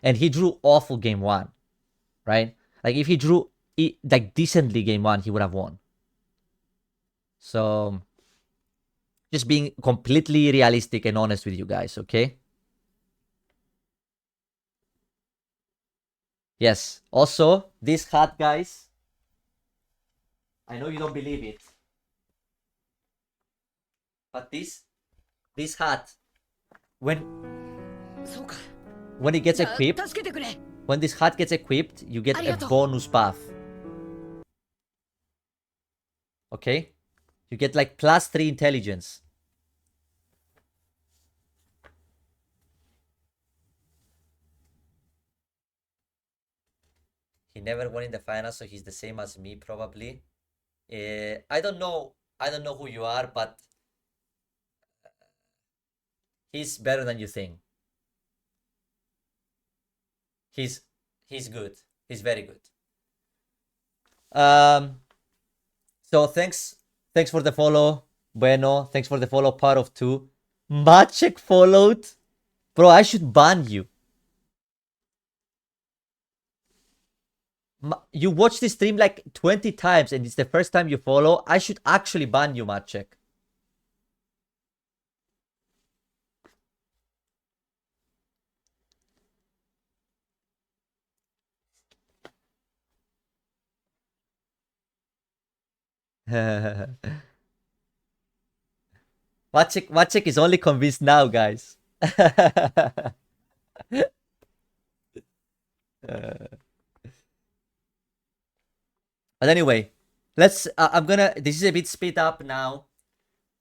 And he drew awful game 1, right? Like, if he drew like decently game 1, he would have won. So, just being completely realistic and honest with you guys, okay? Yes. Also, this hat, guys, I know you don't believe it, but this hat, when it gets equipped, when this hat gets equipped, you get a bonus buff. Okay? You get like +3 intelligence. He never won in the finals, so he's the same as me probably. I don't know who you are, but he's better than you think. He's good. He's very good. So thanks for the follow, Bueno. Thanks for the follow, part of 2. Maciek followed. Bro, I should ban you. You watched this stream like 20 times and it's the first time you follow. I should actually ban you, Maciek. Maciek is only convinced now, guys. But anyway, let's. I'm gonna. This is a bit speed up now.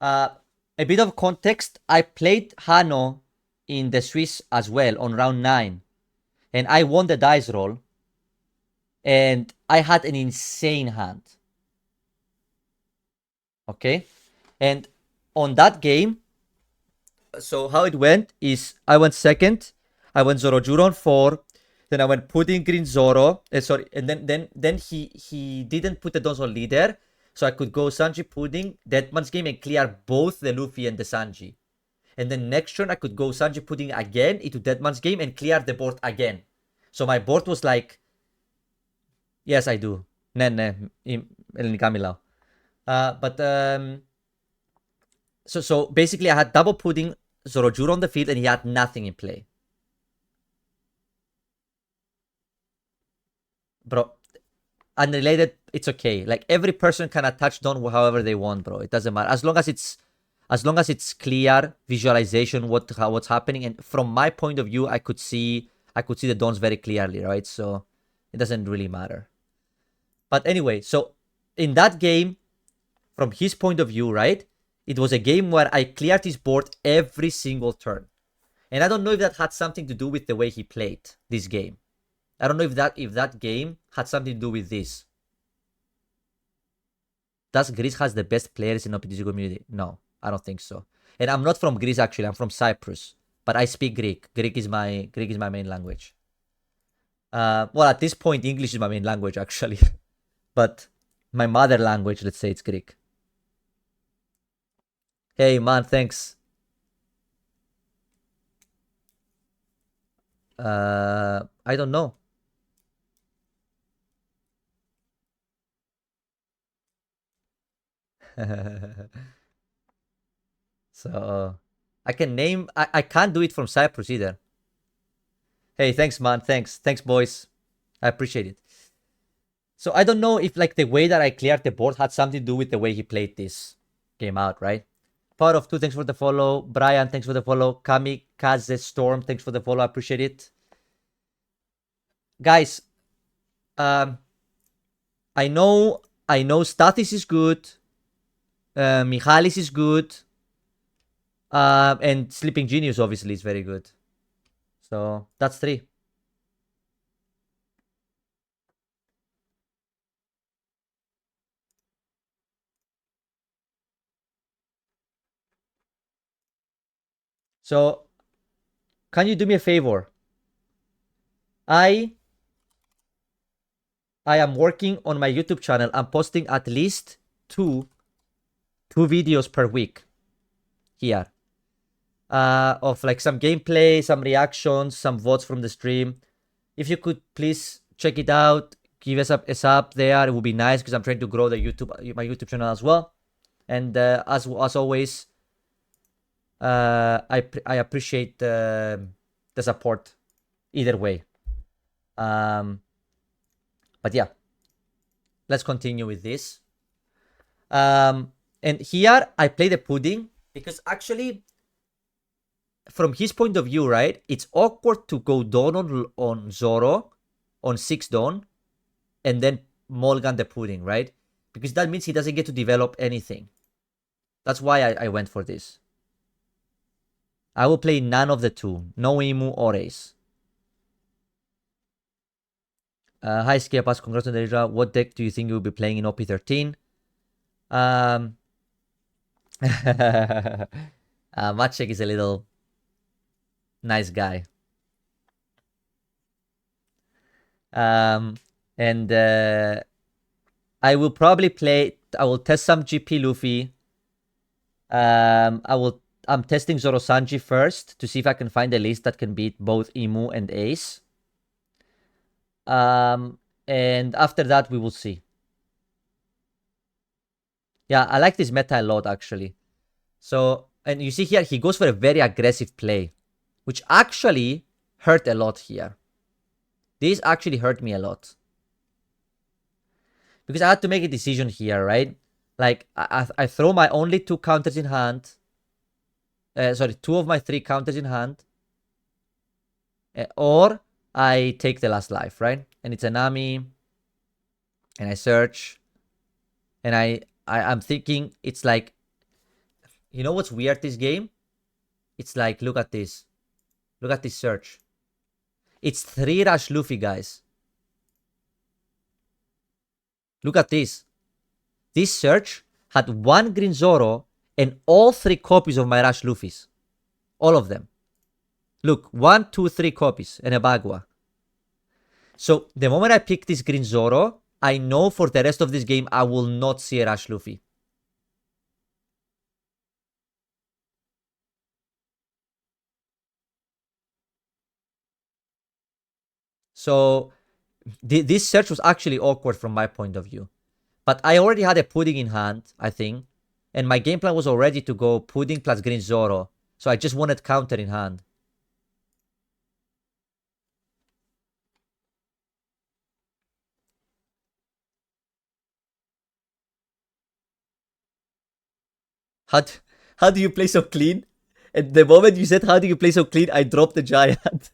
A bit of context. I played Hano in the Swiss as well on round 9. And I won the dice roll. And I had an insane hand. Okay? And on that game, so how it went is I went second. I went Zoro Juro on 4. Then I went Pudding Green Zoro. Sorry, and then he didn't put the Dons on leader. So I could go Sanji Pudding, Deadman's game, and clear both the Luffy and the Sanji. And then next turn I could go Sanji Pudding again into Deadman's game and clear the board again. So my board was like, yes, I do. Nene, El Kamilau. So basically I had double Pudding, Zorojuro on the field, and he had nothing in play. Bro, unrelated, it's okay. Like every person can attach Don however they want, bro. It doesn't matter. As long as it's clear visualization what's happening. And from my point of view, I could see the Dons very clearly, right? So it doesn't really matter. But anyway, so in that game, from his point of view, right? It was a game where I cleared his board every single turn. And I don't know if that had something to do with the way he played this game. I don't know if that game had something to do with this. Does Greece has the best players in OPTCG community? No, I don't think so. And I'm not from Greece actually. I'm from Cyprus, but I speak Greek. Greek is my main language. Well, at this point, English is my main language actually, but my mother language, let's say, it's Greek. Hey man, thanks. I don't know. So I can name. I can't do it from Cyprus either. Hey, thanks, man. Thanks, boys. I appreciate it. So I don't know if like the way that I cleared the board had something to do with the way he played this game out, right? Power of 2, thanks for the follow. Brian, thanks for the follow. Kamikaze Storm, thanks for the follow. I appreciate it. Guys, I know Stathis is good. Michalis is good. And Sleeping Genius obviously is very good. So that's 3. So can you do me a favor? I am working on my YouTube channel. I'm posting at least two videos per week here. Of like some gameplay, some reactions, some votes from the stream. If you could please check it out, give us a sub there. It would be nice because I'm trying to grow my YouTube channel as well. And as always, I appreciate the support either way. But yeah, let's continue with this. And here I play the Pudding because actually, from his point of view, right, it's awkward to go Dawn on Zoro on 6 Dawn and then Mulligan the Pudding, right? Because that means he doesn't get to develop anything. That's why I went for this. I will play none of the two. No Emu or Ace. Hi, Skiapas. Congrats on the result. What deck do you think you'll be playing in OP13? Maciek is a little nice guy. And I will probably I will test some GP Luffy. I'm testing Zoro Sanji first to see if I can find a list that can beat both Emu and Ace. And after that, we will see. Yeah, I like this meta a lot, actually. So, and you see here, he goes for a very aggressive play, which actually hurt a lot here. This actually hurt me a lot. Because I had to make a decision here, right? Like, I throw my only 2 counters in hand. Sorry, 2 of my 3 counters in hand. Or I take the last life, right? And it's a Nami. And I search. And I'm thinking it's like You know what's weird this game? It's like, look at this. Look at this search. It's 3 Rush Luffy, guys. Look at this. This search had 1 Green Zoro and all 3 copies of my Rush Luffys. All of them. Look, 1, 2, 3 copies and a Bagua. So the moment I pick this Green Zoro, I know for the rest of this game I will not see a Rush Luffy. So this search was actually awkward from my point of view. But I already had a pudding in hand, I think. And my game plan was already to go pudding plus Green Zoro. So I just wanted counter in hand. How do you play so clean? And the moment you said how do you play so clean, I dropped the giant.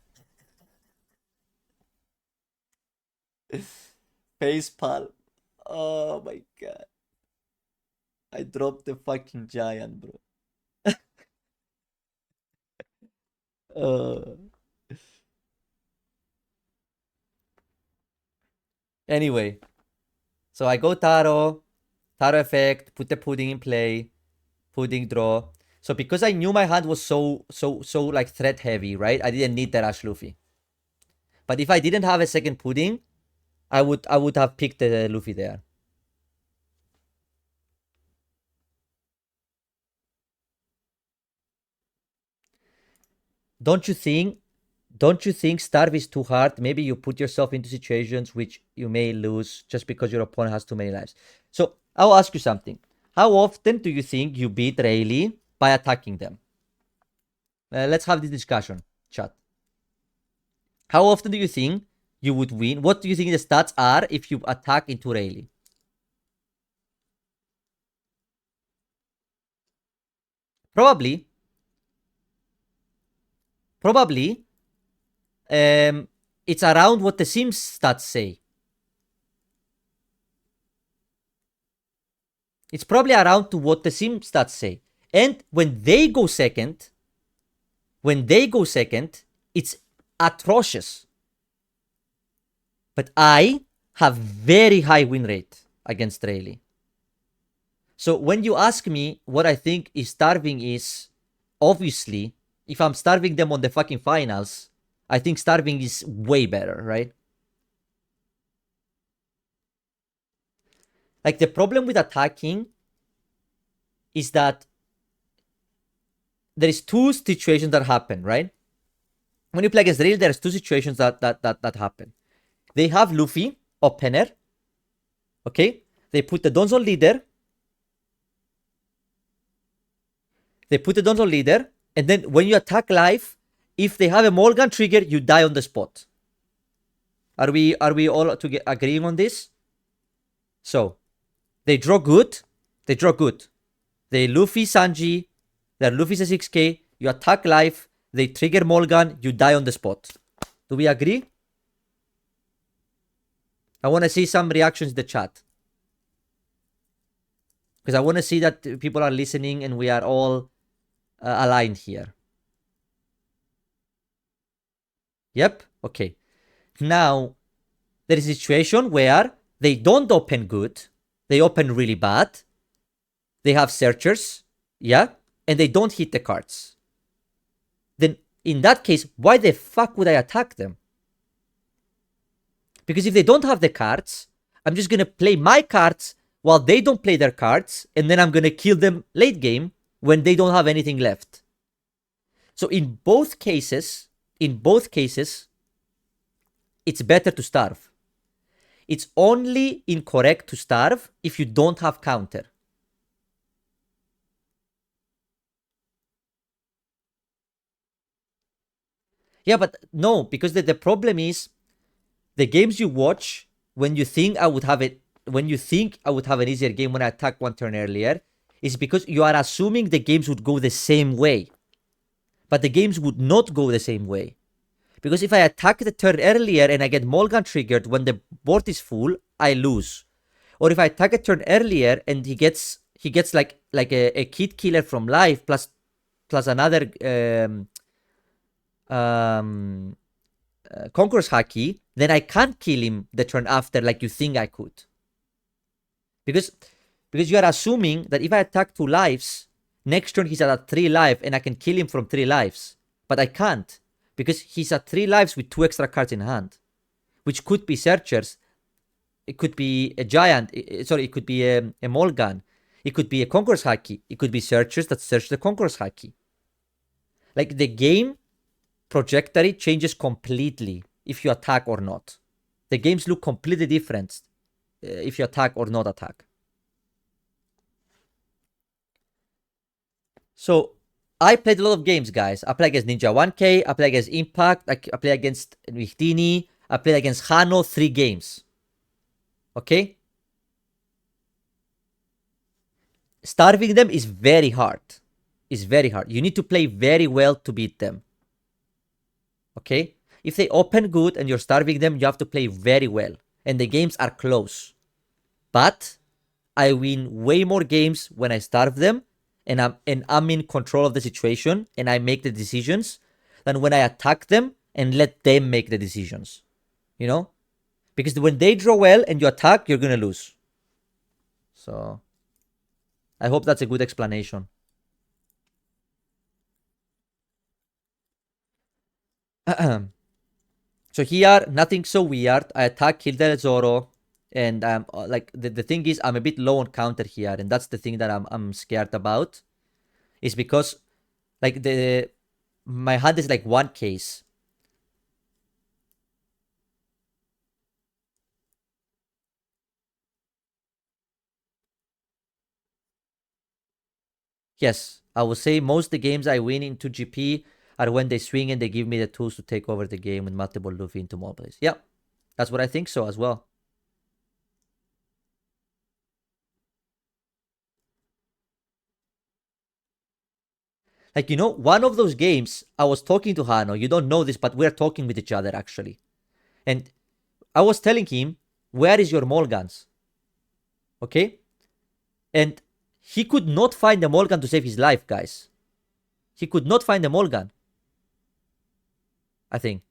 Face palm. Oh my god. I dropped the fucking giant, bro. uh. Anyway. So I go Taro. Taro effect. Put the pudding in play. Pudding draw. So because I knew my hand was so like threat heavy, right? I didn't need the Rush Luffy. But if I didn't have a second pudding, I would have picked the Luffy there. Don't you think starve is too hard? Maybe you put yourself into situations which you may lose just because your opponent has too many lives. So I'll ask you something. How often do you think you beat Rayleigh by attacking them? Let's have this discussion, chat. How often do you think you would win? What do you think the stats are if you attack into Rayleigh? Probably, it's around what the Sims stats say. It's probably around to what the Sims stats say. And when they go second, it's atrocious. But I have very high win rate against Rayleigh. So when you ask me what I think is starving is, obviously, if I'm starving them on the fucking finals, I think starving is way better, right? Like the problem with attacking is that there is 2 situations that happen, right? When you play against Rayleigh, there's 2 situations that happen. They have Luffy, opener. Okay? They put the Donzo leader. And then when you attack live, if they have a Morgan trigger, you die on the spot. Are we all agreeing on this? So, they draw good. They Luffy Sanji. They're Luffy's a 6k. You attack live. They trigger Morgan. You die on the spot. Do we agree? I want to see some reactions in the chat. Because I want to see that people are listening and we are all aligned here. Yep. Okay. Now, there is a situation where they don't open good. They open really bad. They have searchers. Yeah. And they don't hit the cards. Then, in that case, why the fuck would I attack them? Because if they don't have the cards, I'm just going to play my cards while they don't play their cards. And then I'm going to kill them late game when they don't have anything left. So in both cases, it's better to starve. It's only incorrect to starve if you don't have counter. Yeah, but no, because the problem is the games you watch when you think I would have an easier game when I attack 1 turn earlier is because you are assuming the games would go the same way. But the games would not go the same way. Because if I attack the turn earlier and I get Morgan triggered when the board is full, I lose. Or if I attack a turn earlier and he gets like like a kid killer from life plus another Conqueror's Haki, then I can't kill him the turn after like you think I could. Because you are assuming that if I attack 2 lives, next turn he's at 3 life and I can kill him from 3 lives. But I can't, because he's at 3 lives with 2 extra cards in hand, which could be Searchers. It could be a Giant. It could be a Molgan. It could be a Conqueror's Haki. It could be Searchers that search the Conqueror's Haki. Like, the game trajectory changes completely if you attack or not. The games look completely different if you attack or not attack. So I played a lot of games, guys. I played against Ninja 1K, I played against Impact, I played against Vihtini, I played against Hano, 3 games. Okay? Starving them is very hard. It's very hard. You need to play very well to beat them. Okay? If they open good and you're starving them, you have to play very well. And the games are close. But I win way more games when I starve them and I'm in control of the situation and I make the decisions than when I attack them and let them make the decisions. You know? Because when they draw well and you attack, you're gonna lose. So I hope that's a good explanation. So here, nothing so weird. I attack, kill the Zoro, and like the thing is, I'm a bit low on counter here, and that's the thing that I'm scared about. Is because like my hand is like 1 case. Yes, I would say most of the games I win into GP are when they swing and they give me the tools to take over the game with multiple Luffy into more plays. Yeah, that's what I think so as well. Like, you know, one of those games, I was talking to Hano. You don't know this, but we're talking with each other actually. And I was telling him, where is your Molgans? Okay? And he could not find the Molgan to save his life, guys. He could not find the Molgan. I think.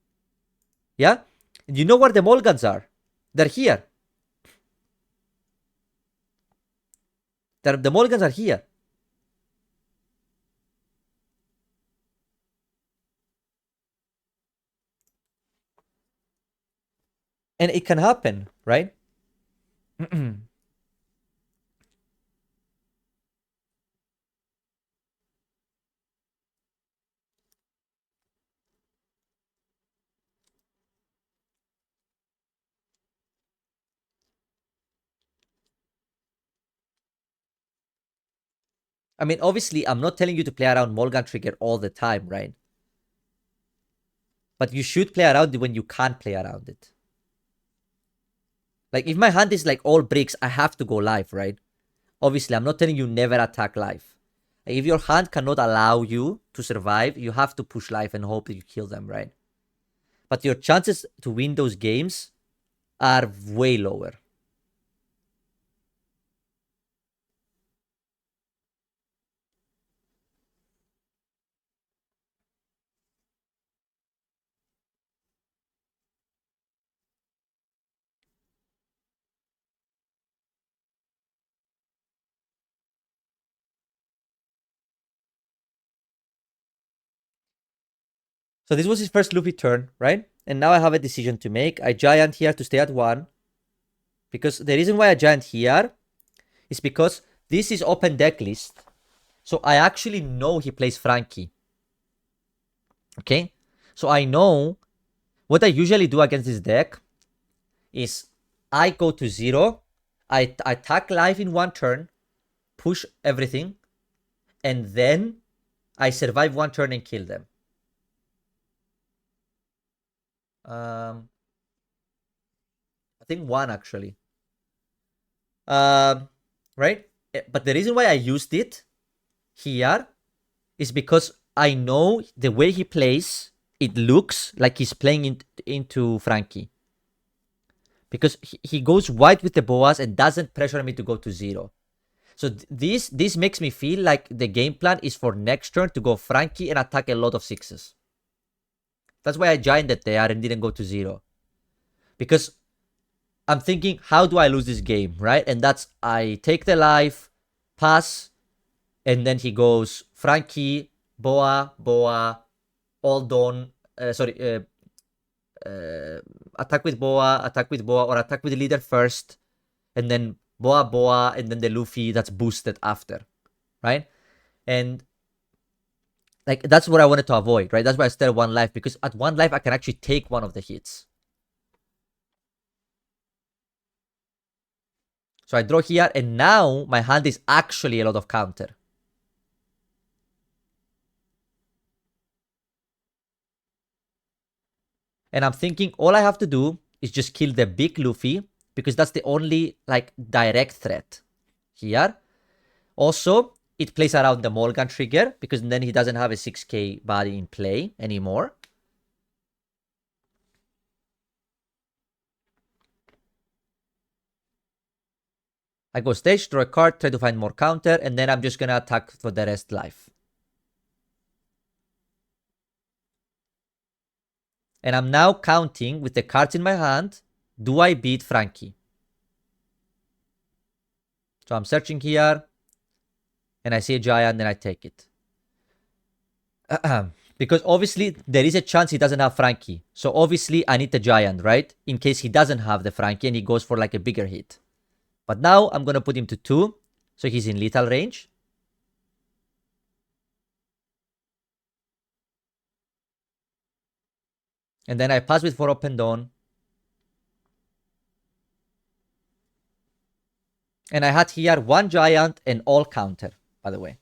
Yeah? And you know where the Molgans are? They're here. The Molgans are here. And it can happen, right? I mean, obviously, I'm not telling you to play around Molgan Trigger all the time, right? But you should play around it when you can't play around it. Like, if my hand is like all bricks, I have to go live, right? Obviously, I'm not telling you never attack live. Like, if your hand cannot allow you to survive, you have to push live and hope that you kill them, right? But your chances to win those games are way lower. So this was his first Luffy turn, right? And now I have a decision to make. I Giant here to stay at 1. Because the reason why I Giant here is because this is open deck list. So I actually know he plays Frankie. Okay? So I know what I usually do against this deck is I go to 0. I attack live in 1 turn, push everything, and then I survive 1 turn and kill them. I think 1 actually. Right? But the reason why I used it here is because I know the way he plays, it looks like he's playing into Frankie. Because he goes wide with the boas and doesn't pressure me to go to 0. So this makes me feel like the game plan is for next turn to go Frankie and attack a lot of 6s. That's why I gianted there and didn't go to 0. Because I'm thinking, how do I lose this game, right? And that's, I take the life, pass, and then he goes Frankie, Boa, all done. Attack with Boa, or attack with the leader first, and then Boa, and then the Luffy that's boosted after, right? And like that's what I wanted to avoid, right? That's why I started 1 life, because at 1 life I can actually take one of the hits. So I draw here, and now my hand is actually a lot of counter. And I'm thinking all I have to do is just kill the big Luffy, because that's the only like direct threat here. Also, it plays around the Morgan trigger, because then he doesn't have a 6k body in play anymore. I go stage, draw a card, try to find more counter, and then I'm just gonna attack for the rest life. And I'm now counting with the cards in my hand, do I beat Frankie? So I'm searching here, and I see a giant, and I take it. Because obviously there is a chance he doesn't have Frankie. So obviously I need the giant, right? In case he doesn't have the Frankie and he goes for like a bigger hit. But now I'm going to put him to 2. So he's in lethal range. And then I pass with 4 open dawn. And I had here 1 giant and all counter, by the way.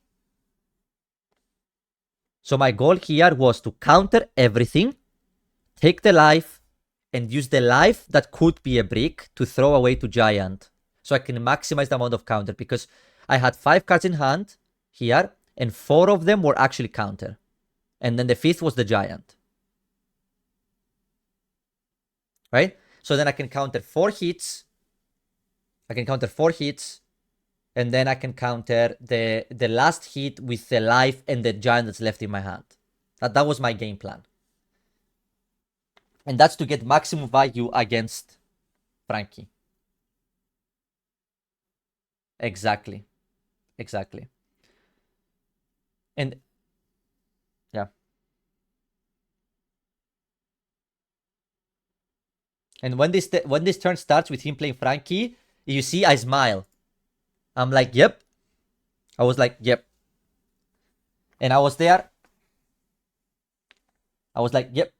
So my goal here was to counter everything, take the life, and use the life that could be a brick to throw away to giant. So I can maximize the amount of counter, because I had 5 cards in hand here, and 4 of them were actually counter. And then the 5th was the giant. Right? So then I can counter 4 hits. And then I can counter the last hit with the life and the giant that's left in my hand. That was my game plan. And that's to get maximum value against Frankie. Exactly. And yeah. And when this turn starts with him playing Frankie, you see I smile. I'm like, yep. I was like, yep. And I was there. I was like, yep.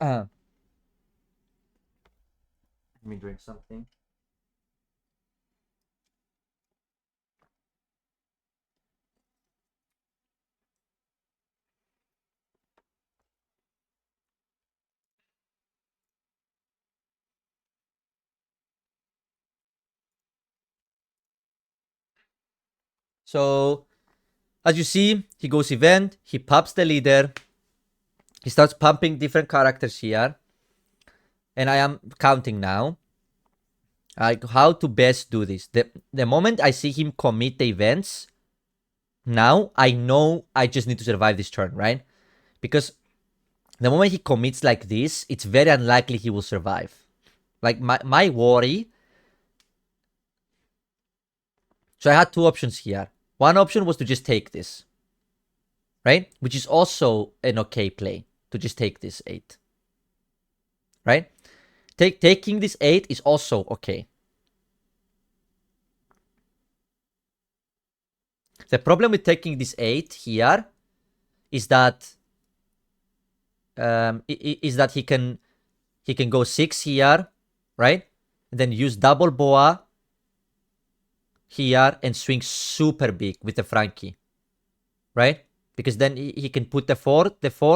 Let me drink something. So, as you see, he goes event, he pops the leader, he starts pumping different characters here, and I am counting now. Like how to best do this. The moment I see him commit the events, now I know I just need to survive this turn, right? Because the moment he commits like this, it's very unlikely he will survive. Like my worry. So I had 2 options here. One option was to just take this, right? Which is also an okay play, to just take this 8, right? Taking this 8 is also okay. The problem with taking this 8 here is that he can go 6 here, right? And then use double boa here and swing super big with the Frankie, right? Because then he can put the four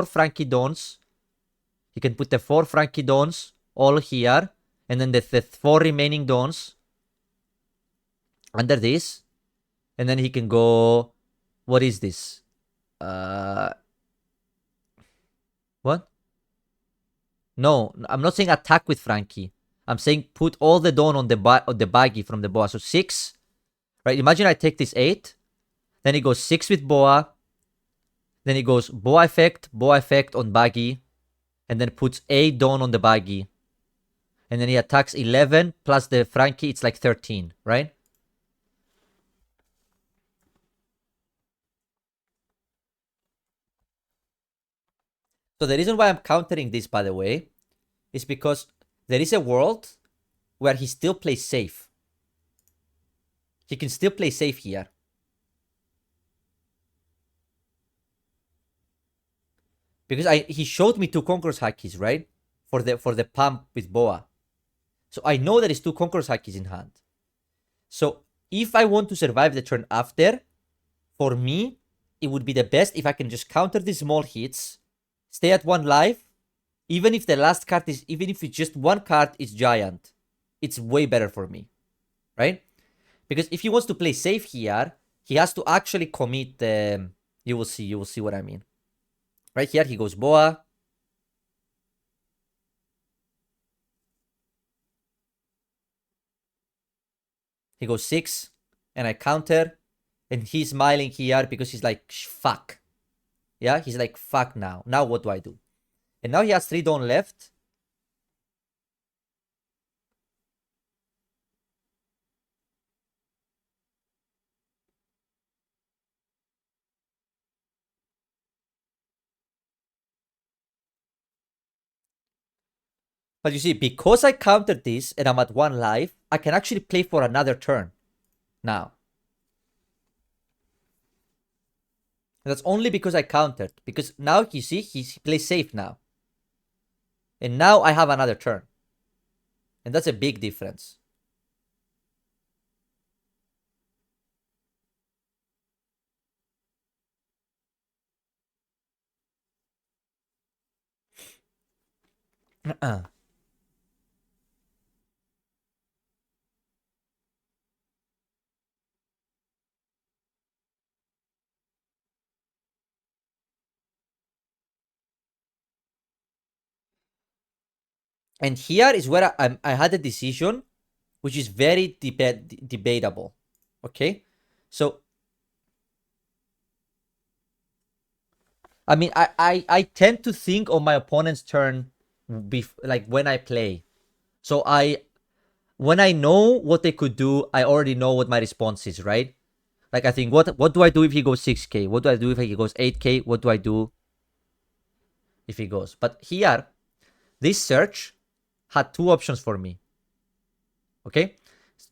Frankie Dons. He can put the 4 Frankie Dons all here, and then the 4 remaining dawns under this, and then he can go. What is this? What? No, I'm not saying attack with Frankie. I'm saying put all the dawn on the baggy from the boa. So 6, right? Imagine I take this 8, then he goes 6 with boa, then he goes boa effect on baggy, and then puts 8 dawn on the baggy, and then he attacks 11 plus the Frankie. It's like 13, right? So the reason why I'm countering this, by the way, is because there is a world where he still plays safe. He can still play safe here. Because he showed me 2 Conqueror's Hakis, right? For the pump with Boa. So I know there is 2 Conqueror's Hakis in hand. So if I want to survive the turn after, for me, it would be the best if I can just counter these small hits, stay at 1 life, even if the last card is, even if it's just 1 card is giant, it's way better for me, right? Because if he wants to play safe here, he has to actually commit. You will see what I mean. Right here, he goes boa. He goes 6, and I counter, and he's smiling here because he's like, fuck. Yeah, he's like, fuck now. Now what do I do? And now he has 3 dawn left. But you see, because I countered this and I'm at 1 life, I can actually play for another turn now. And that's only because I countered. Because now, you see, he plays safe now. And now I have another turn. And that's a big difference. And here is where I had a decision, which is very debatable. Okay? So, I mean, I tend to think of my opponent's turn like when I play. So when I know what they could do, I already know what my response is, right? Like I think, what do I do if he goes 6k? What do I do if he goes 8k? What do I do if he goes? But here, this search had 2 options for me. Okay?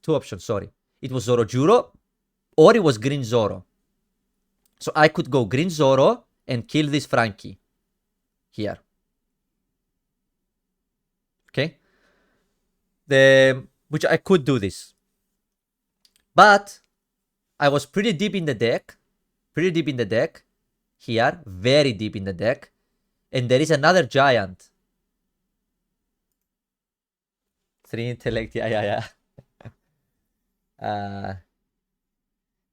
2 options, sorry. It was Zoro Juro or it was Green Zoro. So I could go Green Zoro and kill this Frankie here. Okay? Which I could do this. But I was pretty deep in the deck. Here, very deep in the deck. And there is another giant. 3 intellect, yeah.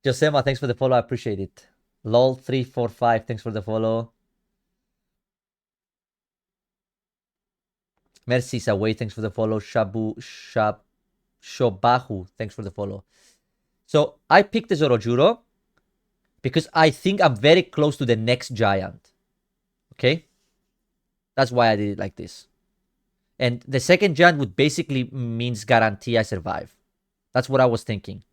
Josema, thanks for the follow. I appreciate it. LOL345, thanks for the follow. Mercy's away, thanks for the follow. Shobahu, thanks for the follow. So I picked the Zorojuro because I think I'm very close to the next giant. Okay? That's why I did it like this. And the second giant would basically means guarantee I survive. That's what I was thinking.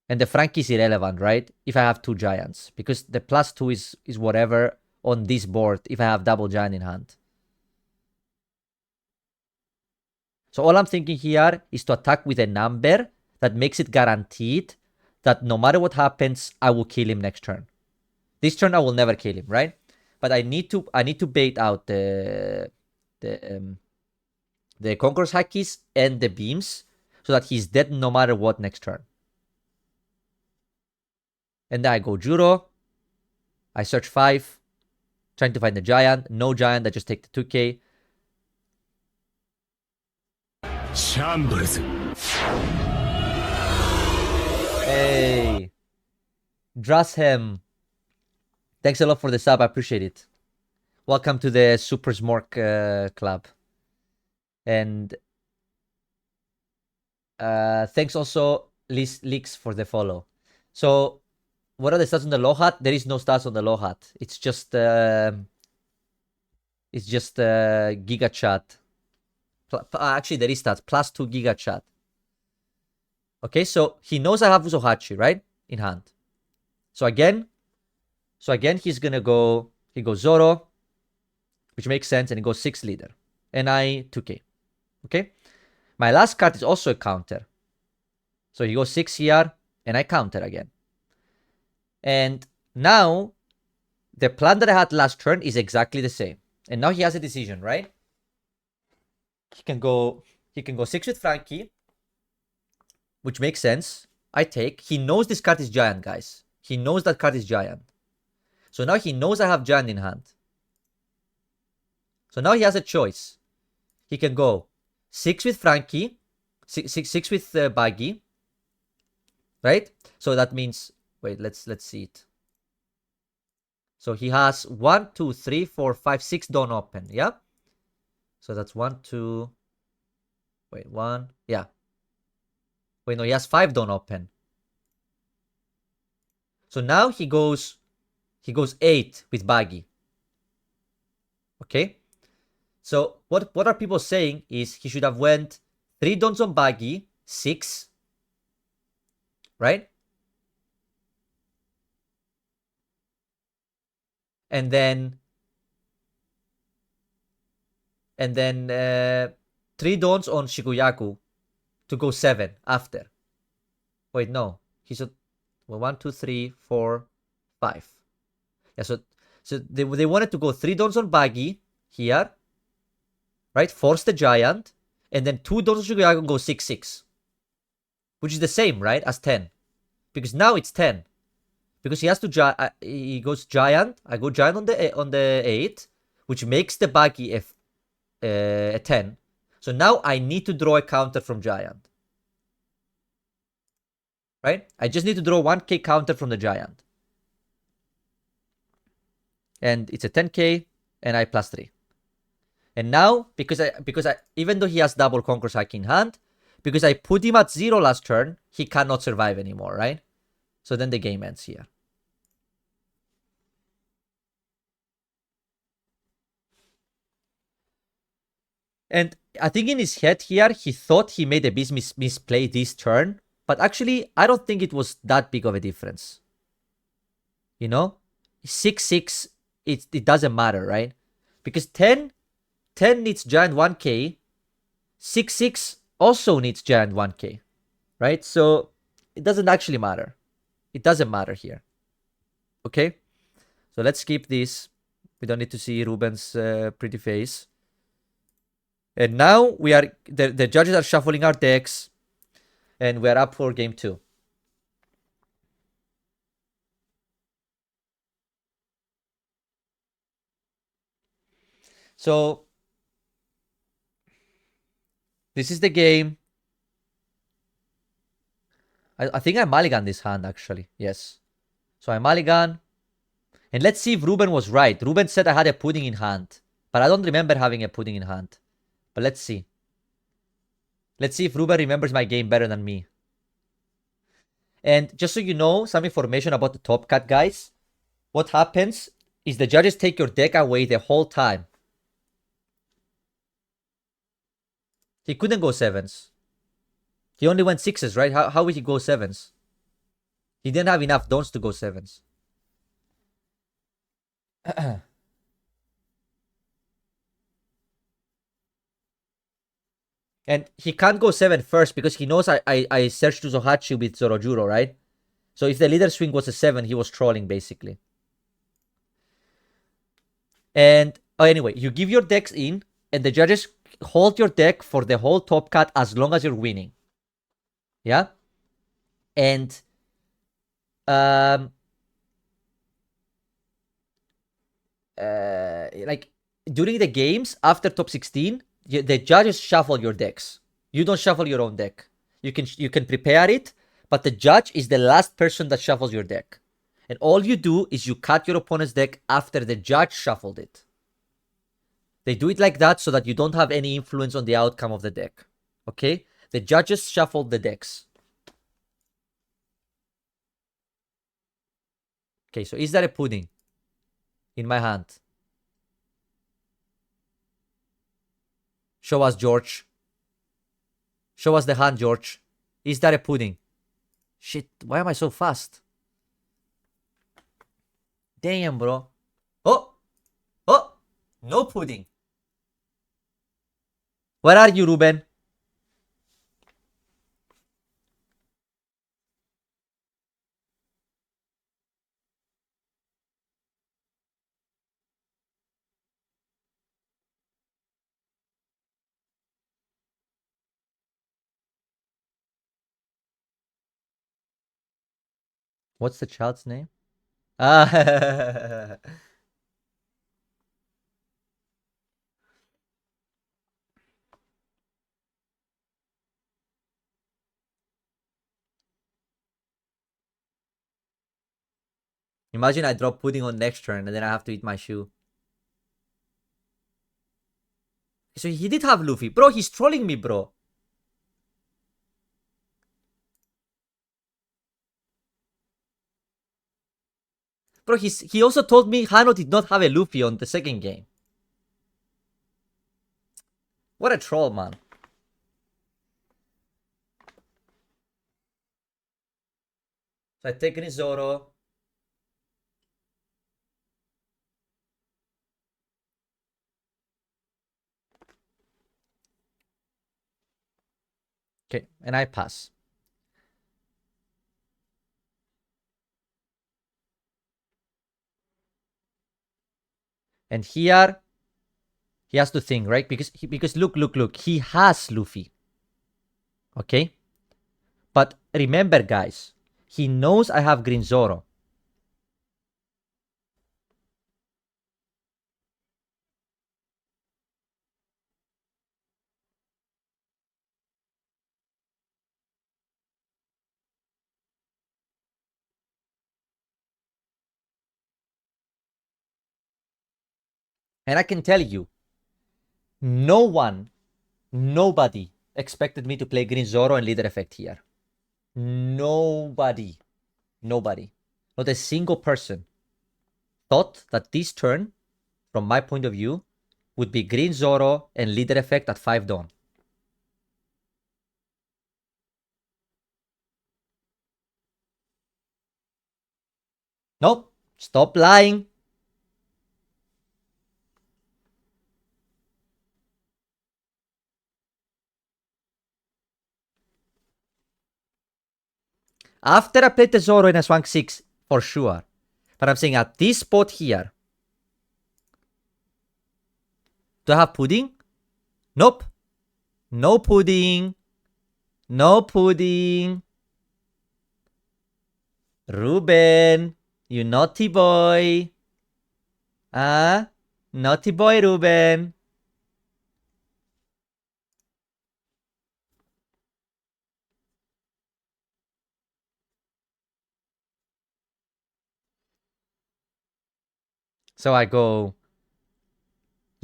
And the Frankie is irrelevant, right? If I have 2 giants. Because the +2 is whatever on this board if I have double giant in hand. So all I'm thinking here is to attack with a number that makes it guaranteed that no matter what happens, I will kill him next turn. This turn I will never kill him, right? But I need to bait out the Conqueror's Hakis and the beams so that he's dead no matter what next turn. And then I go Juro. I search 5, trying to find the giant. No giant, I just take the 2k. Shambles. Hey. Drashem. Thanks a lot for the sub. I appreciate it. Welcome to the Super Smorc club. And thanks also, Leaks, for the follow. So, what are the stats on the low hat? There is no stats on the low hat. It's just Giga Chat. Actually, there is stats. +2 Giga Chat. Okay, so he knows I have Usohachi, right? In hand. So again, he's gonna go. He goes Zoro, which makes sense, and he goes 6 leader. And I 2k. Okay? My last card is also a counter. So he goes 6 here, and I counter again. And now, the plan that I had last turn is exactly the same. And now he has a decision, right? He can go 6 with Frankie, which makes sense. I take. He knows this card is giant, guys. He knows that card is giant. So now he knows I have giant in hand. So now he has a choice. He can go 6 with Frankie, 6 with Baggy, right? So that means, wait, let's see it. So he has 1, 2, 3, 4, 5, 6 don't open, yeah? So that's 1, 2, wait, 1, yeah. Wait, no, he has 5 don't open. So now he goes 8 with Baggy. Okay? So what are people saying is he should have went 3 dons on Baggy, 6, right? And then 3 dons on Shikuyaku to go 7 after. Wait, no. He should 1, 2, 3, 4, 5. Yeah, so they wanted to go 3 dons on Baggy here, right? Force the giant, and then 2 dons on Shikuyaku and go 6, 6. Which is the same, right? As 10. Because now it's 10. Because he has to he goes giant. I go giant on the 8, which makes the Baggy a 10. So now I need to draw a counter from giant. Right? I just need to draw 1k counter from the giant. And it's a 10k, and I +3. And now, because I even though he has double Conqueror's Haki in hand, because I put him at 0 last turn, he cannot survive anymore, right? So then the game ends here. And I think in his head here, he thought he made a misplay this turn. But actually, I don't think it was that big of a difference. You know? 6, 6, it doesn't matter, right? Because 10 needs giant 1k. 6, 6 also needs giant 1k. Right? So it doesn't actually matter. It doesn't matter here. Okay? So let's skip this. We don't need to see Ruben's pretty face. And now the judges are shuffling our decks. And we're up for game 2. So this is the game. I think I mulligan this hand, actually. Yes. So I mulligan. And let's see if Ruben was right. Ruben said I had a pudding in hand. But I don't remember having a pudding in hand. But let's see. Let's see if Ruben remembers my game better than me. And just so you know, some information about the top cut, guys. What happens is the judges take your deck away the whole time. He couldn't go 7s. He only went 6s, right? How would he go 7s? He didn't have enough dons to go 7s. And he can't go 7 first because he knows I searched Usohachi with Zorojuro, right? So if the leader swing was a 7, he was trolling, basically. And anyway, you give your decks in, and the judges hold your deck for the whole top cut as long as you're winning. Yeah? And like during the games after top 16, the judges shuffle your decks. You don't shuffle your own deck. You can prepare it, but the judge is the last person that shuffles your deck. And all you do is you cut your opponent's deck after the judge shuffled it. They do it like that so that you don't have any influence on the outcome of the deck. Okay? The judges shuffled the decks. Okay, so is that a pudding in my hand? Show us, George. Show us the hand, George. Is that a pudding? Shit, why am I so fast? Damn, bro. Oh! Oh! No pudding. Where are you, Ruben? What's the child's name? Ah. Imagine I drop pudding on next turn and then I have to eat my shoe. So he did have Luffy. Bro, he's trolling me, bro. Bro, he also told me Hano did not have a Luffy on the second game. What a troll, man. So I take in Zoro. Okay, and I pass. And here, he has to think, right? Because look. He has Luffy. Okay? But remember, guys, he knows I have Green Zoro. And I can tell you, nobody expected me to play Green Zoro and Leader Effect here. Nobody. Not a single person thought that this turn, from my point of view, would be Green Zoro and Leader Effect at 5 Dawn. Nope. Stop lying. After I played the Zoro in a Swank 6, for sure. But I'm saying at this spot here, do I have pudding? Nope. No pudding. No pudding. Ruben, you naughty boy. Ah, naughty boy, Ruben. So I go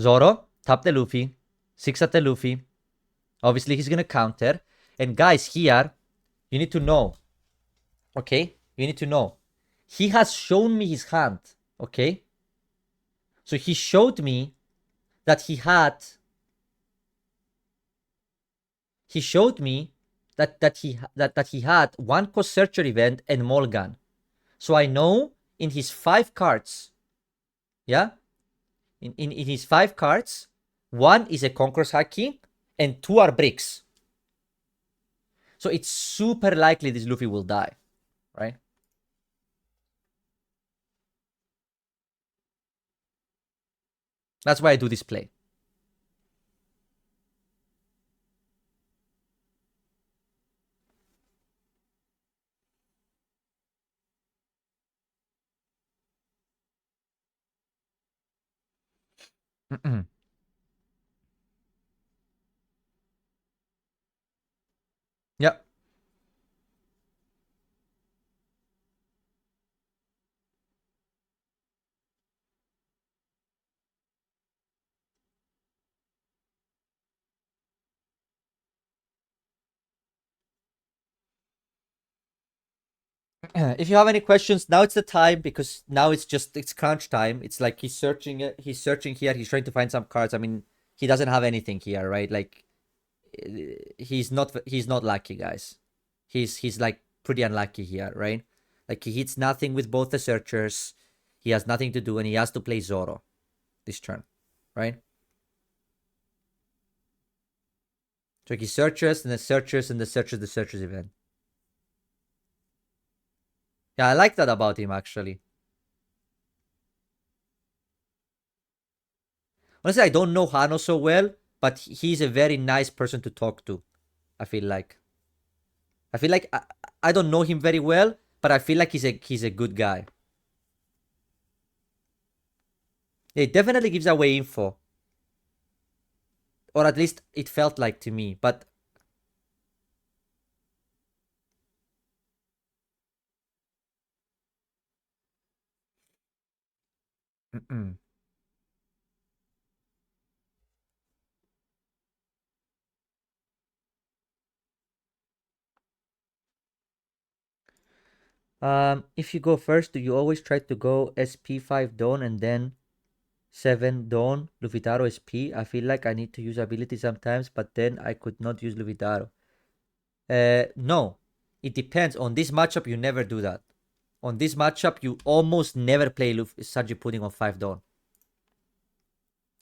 Zoro, tap the Luffy, 6 at the Luffy. Obviously, he's gonna counter. And guys, here, you need to know. Okay? You need to know. He has shown me his hand. Okay? So he showed me that he had. He showed me that he had one Cost Searcher event and Mulligan. So I know in his 5 cards, yeah? In his 5 cards, one is a Conqueror's Haki and 2 are bricks. So it's super likely this Luffy will die, right? That's why I do this play. If you have any questions, now it's the time, because now it's crunch time. It's like he's searching here, he's trying to find some cards. I mean, he doesn't have anything here, right? Like he's not lucky, guys. He's like pretty unlucky here, right? Like he hits nothing with both the searchers. He has nothing to do, and he has to play Zoro this turn, right? So he searches and the searchers and the searchers event. Yeah, I like that about him, actually. Honestly, I don't know Hano so well, but he's a very nice person to talk to. I feel like. I don't know him very well, but I feel like he's a good guy. It definitely gives away info, or at least it felt like to me. But mm-mm. If you go first, do you always try to go SP5 Dawn and then 7 Dawn Lufitaro SP? I feel like I need to use ability sometimes, but then I could not use Lufitaro. No, it depends. On this matchup, you never do that. On this matchup, you almost never play Sanji Pudding on 5 Dawn.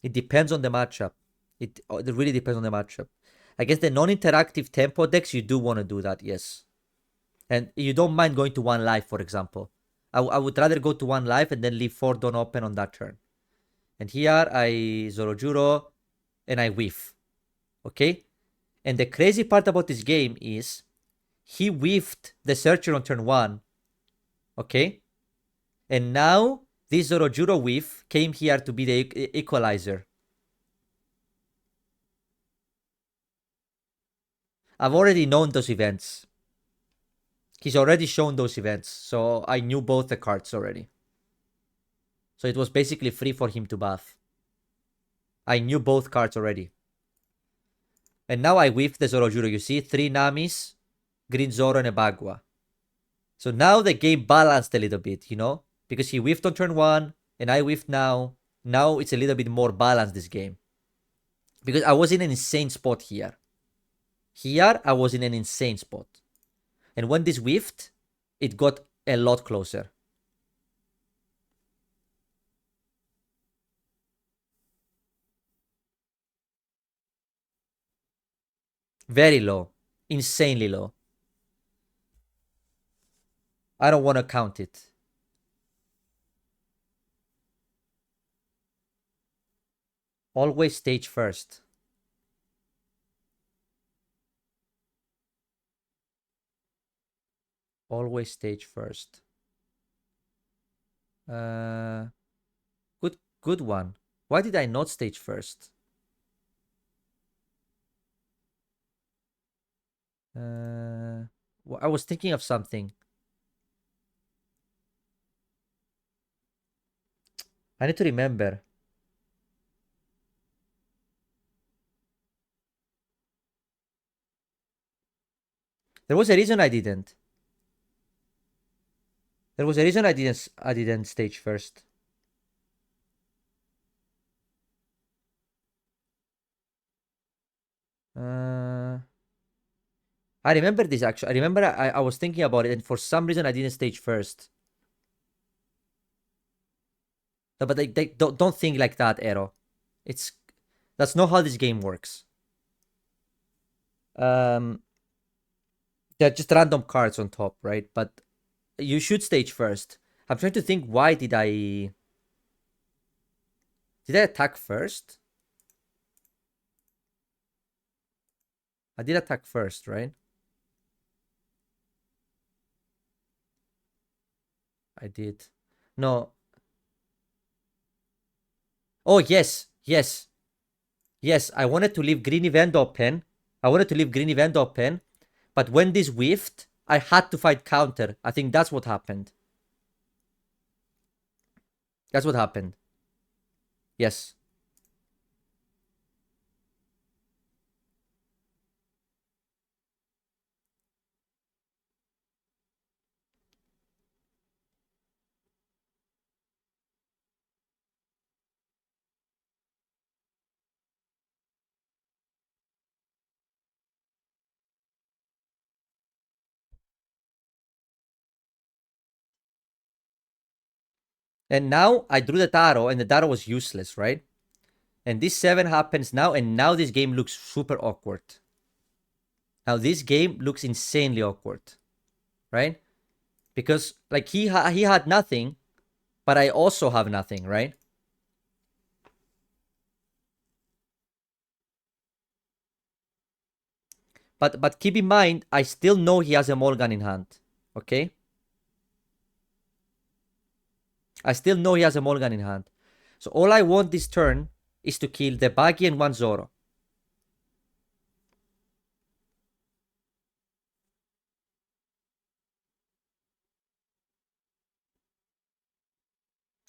It depends on the matchup. It really depends on the matchup. Against the non-interactive tempo decks, you do want to do that, yes. And you don't mind going to 1 life, for example. I would rather go to 1 life and then leave 4 Dawn open on that turn. And here I Zorojuro and I whiff. Okay? And the crazy part about this game is he whiffed the Searcher on turn 1. Okay? And now this Zorojuro whiff came here to be the equalizer. I've already known those events. He's already shown those events, so I knew both the cards already. So it was basically free for him to buff. I knew both cards already. And now I whiffed the Zorojuro. You see, 3 Namis, Green Zoro, and a Bagua. So now the game balanced a little bit, because he whiffed on turn 1, and I whiffed now. Now it's a little bit more balanced, this game. Because I was in an insane spot here. Here, I was in an insane spot. And when this whiffed, it got a lot closer. Very low. Insanely low. I don't want to count it. Always stage first. Always stage first. Good one. Why did I not stage first? I was thinking of something. I need to remember. There was a reason I didn't. There was a reason I didn't stage first. I remember this actually. I remember I was thinking about it, and for some reason I didn't stage first. No, but they don't think like that, Ero. That's not how this game works. They're just random cards on top, right? But you should stage first. I'm trying to think, why did I attack first? I did attack first, right? I did. No. Oh, yes. Yes. Yes, I wanted to leave green event open. But when this whiffed, I had to fight counter. I think that's what happened. That's what happened. Yes. And now I drew the Taro, and the Taro was useless, right? And this 7 happens now, and now this game looks super awkward. Now this game looks insanely awkward, right? Because like he had nothing, but I also have nothing, right? But keep in mind, I still know he has a Mulligan in hand, okay? I still know he has a Mulligan in hand. So all I want this turn is to kill the Buggy and one Zoro.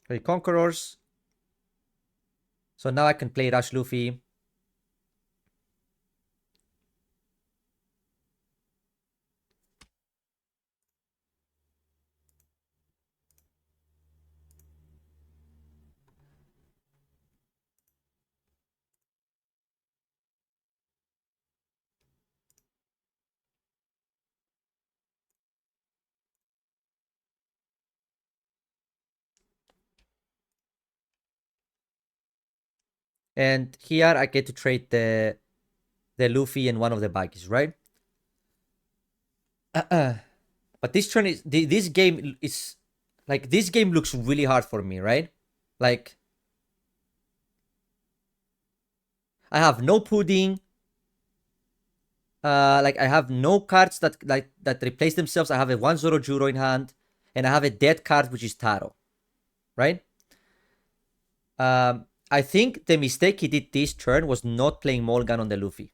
Okay, Conquerors. So now I can play Rush Luffy. And here I get to trade the Luffy and one of the Buggies, right? But this turn is this game is like this game looks really hard for me, right? Like I have no pudding. Like I have no cards that replace themselves. I have a 1-0 Juro in hand, and I have a dead card which is Taro, right? I think the mistake he did this turn was not playing Mulligan on the Luffy.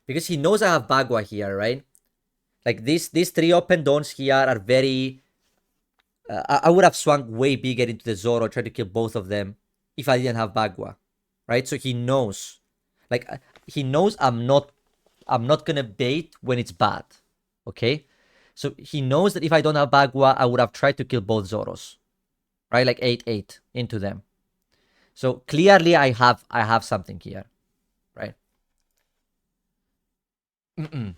Because he knows I have Bagua here, right? Like these 3 open dons here are very... I would have swung way bigger into the Zoro, try to kill both of them if I didn't have Bagua, right? So he knows. Like he knows I'm not gonna bait when it's bad, okay? So he knows that if I don't have Bagua, I would have tried to kill both Zoros, right? Like 8-8 into them. So clearly I have something here, right? And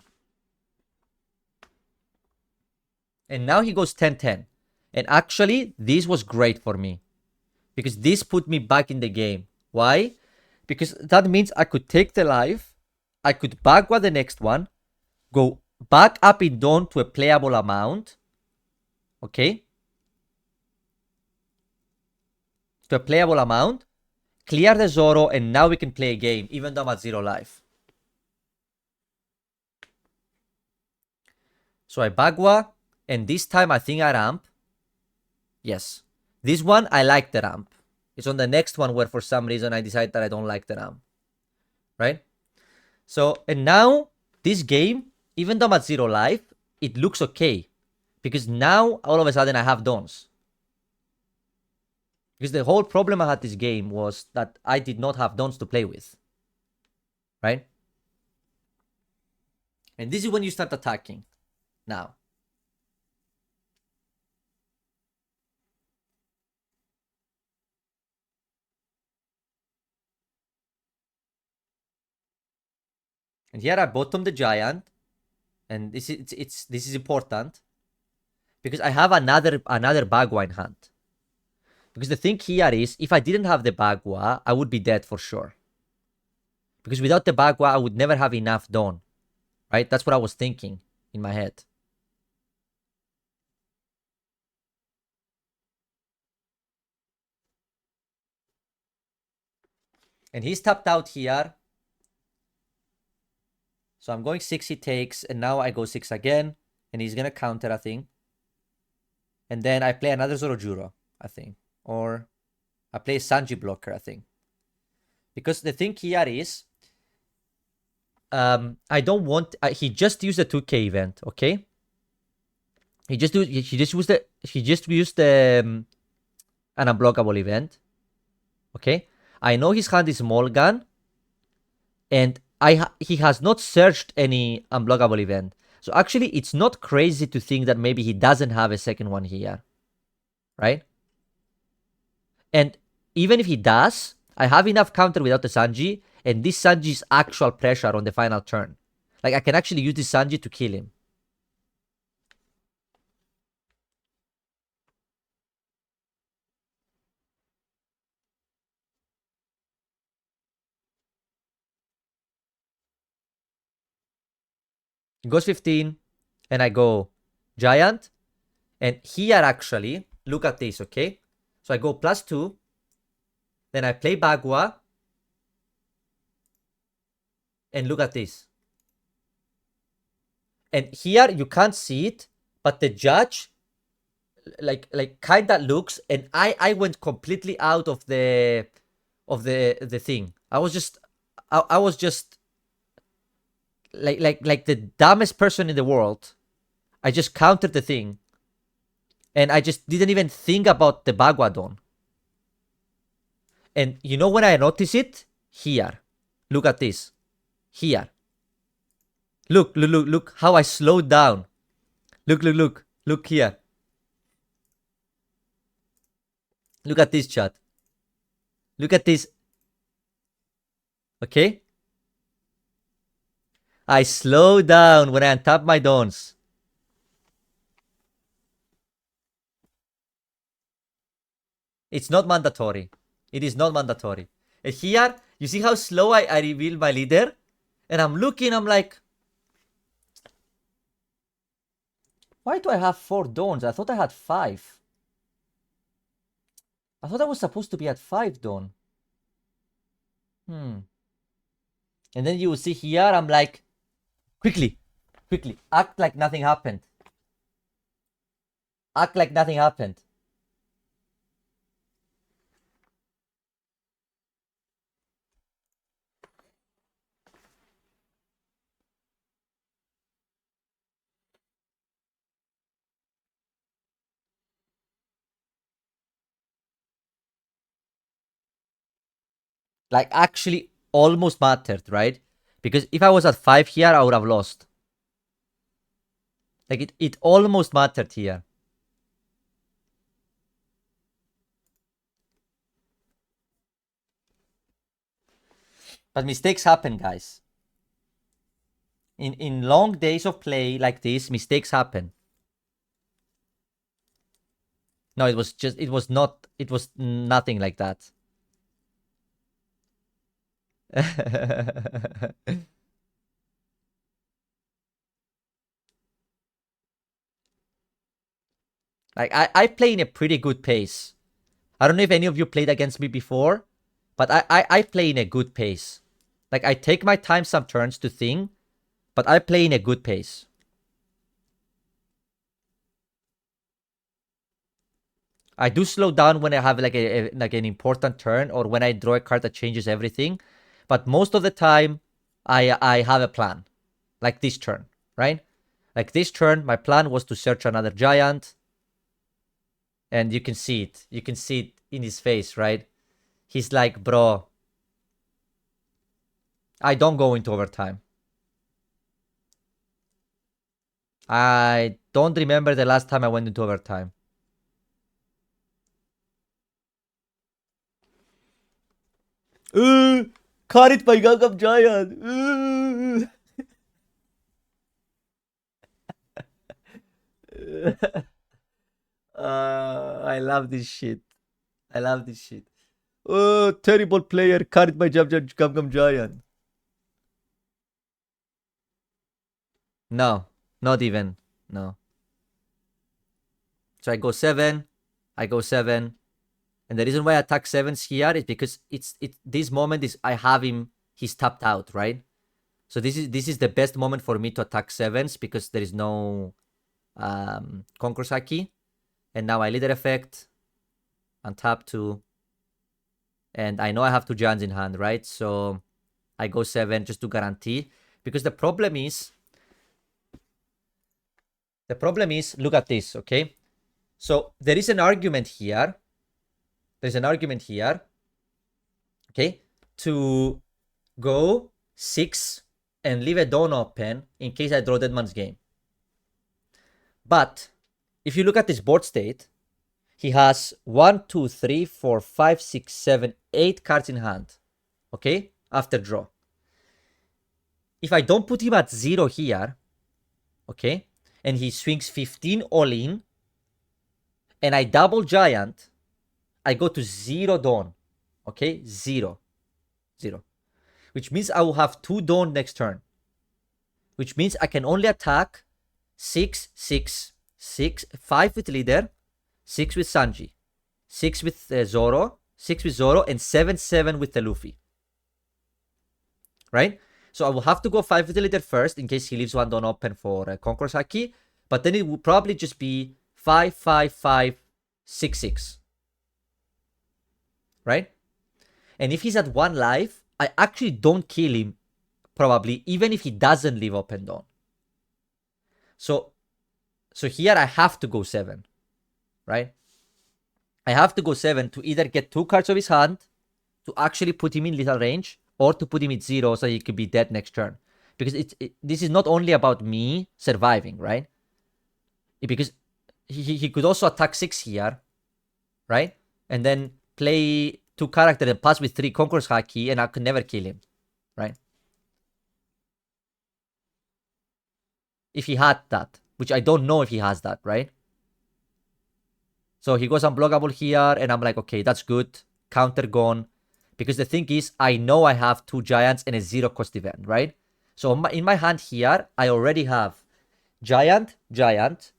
now he goes 10-10. And actually, this was great for me. Because this put me back in the game. Why? Because that means I could take the life, I could Bagua the next one, go back up in Dawn to a playable amount. Okay? To a playable amount. Clear the Zoro, and now we can play a game, even though I'm at 0 life. So I Bagua, and this time I think I ramp. Yes. This one, I like the ramp. It's on the next one where for some reason I decide that I don't like the ramp. Right? So, and now, this game, even though I'm at 0 life, it looks okay. Because now, all of a sudden, I have Dons. Because the whole problem I had this game was that I did not have Dons to play with. Right? And this is when you start attacking. Now. And here I bottom the giant. And this is important. Because I have another Bagua in hand. Because the thing here is, if I didn't have the Bagua, I would be dead for sure. Because without the Bagua, I would never have enough Dawn. Right? That's what I was thinking in my head. And he's tapped out here. So I'm going 6, he takes, and now I go 6 again. And he's gonna counter, I think. And then I play another Zorojuro, I think. Or I play Sanji blocker, I think. Because the thing here is, I don't want... he just used the 2K event, okay? He just used the an unblockable event. Okay? I know his hand is small gun. And he has not searched any unblockable event. So actually, it's not crazy to think that maybe he doesn't have a second one here. Right? And even if he does, I have enough counter without the Sanji. And this Sanji is actual pressure on the final turn. Like, I can actually use this Sanji to kill him. Goes 15, and I go giant. And here actually, look at this, okay? So I go +2, then I play Bagua, and look at this. And here you can't see it, but the judge like kinda looks, and I went completely out of the thing. I was just like the dumbest person in the world. I just countered the thing, and I just didn't even think about the Baguadon. And you know when I notice it? Here. Look at this. Here. Look how I slowed down. Look here. Look at this, chat. Look at this. Okay? I slow down when I untap my dons. It's not mandatory. It is not mandatory. And here, you see how slow I reveal my leader? And I'm looking, I'm like, why do I have 4 dons? I thought I had 5. I thought I was supposed to be at 5 don. And then you will see here, I'm like, quickly, act like nothing happened. Act like nothing happened. Like, actually almost mattered, right? Because if I was at 5 here, I would have lost. Like, it almost mattered here. But mistakes happen, guys. In long days of play like this, mistakes happen. No, it was nothing like that. Like, I play in a pretty good pace. I don't know if any of you played against me before, but I play in a good pace. Like, I take my time some turns to think, but I play in a good pace. I do slow down when I have like an important turn, or when I draw a card that changes everything. But most of the time, I have a plan. Like this turn, right? Like this turn, my plan was to search another giant. And you can see it. You can see it in his face, right? He's like, bro, I don't go into overtime. I don't remember the last time I went into overtime. Caught it by Gagam Giant. I love this shit. I love this shit. Oh, terrible player, carried by Gum Giant. No, not even. No. So I go 7. I go 7. And the reason why I attack 7s here is because this moment is I have him, he's tapped out, right? So this is the best moment for me to attack 7s because there is no Conqueror's Haki. And now I leader effect, untap 2. And I know I have 2 giants in hand, right? So I go 7 just to guarantee. Because the problem is, look at this, okay? So there is an argument here. There's an argument here, okay, to go 6 and leave a Dawn open in case I draw Deadman's Game. But if you look at this board state, he has 1, 2, 3, 4, 5, 6, 7, 8 cards in hand, okay, after draw. If I don't put him at 0 here, okay, and he swings 15 all in, and I double giant, I go to 0 Dawn, okay, 0, 0. Which means I will have 2 Dawn next turn. which means I can only attack 6, 6, 6, 5 with leader, 6 with Sanji, 6 with Zoro, 6 with Zoro, and 7, 7 with the Luffy. Right? So I will have to go 5 with the leader first in case he leaves one down open for Conqueror's Haki. But then it will probably just be 5, 5, 5, 6, 6. Right? And if he's at 1 life, I actually don't kill him, probably, even if he doesn't leave open dawn. So here I have to go 7. Right? I have to go 7 to either get 2 cards of his hand to actually put him in lethal range, or to put him at 0 so he could be dead next turn. Because this is not only about me surviving, right? Because he could also attack 6 here, right? And then play 2 characters and pass with 3 Conqueror's Haki, and I could never kill him, right? If he had that, which I don't know if he has that, right? So he goes unblockable here, and I'm like, okay, that's good. Counter gone. Because the thing is, I know I have 2 giants and a 0 cost event, right? So in my hand here, I already have giant, giant,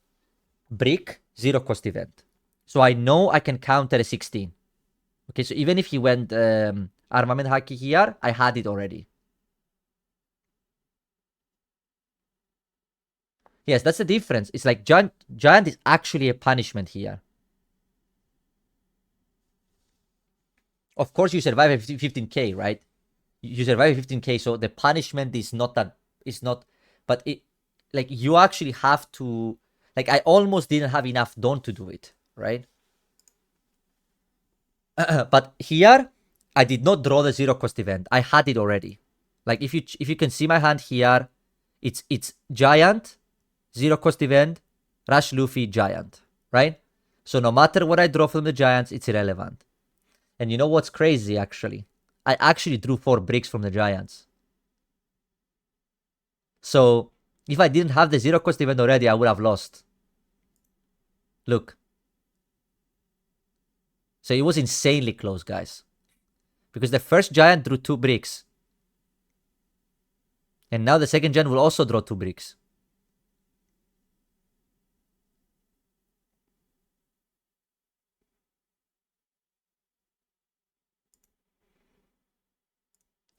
brick, 0 cost event. So I know I can counter a 16. Okay, so even if he went armament haki here, I had it already. Yes, that's the difference. It's like giant is actually a punishment here. Of course, you survive at 15k, right? You survive at 15k, so the punishment is not that. It's not, but it, like, you actually have to. Like, I almost didn't have enough dawn to do it, right? But here, I did not draw the 0 cost event. I had it already. Like, if you can see my hand here, it's giant, 0 cost event, rush Luffy, giant, right? So no matter what I draw from the giants, it's irrelevant. And you know what's crazy, actually? I actually drew 4 bricks from the giants. So if I didn't have the 0 cost event already, I would have lost. Look. So it was insanely close, guys. Because the first giant drew 2 bricks. And now the second giant will also draw 2 bricks.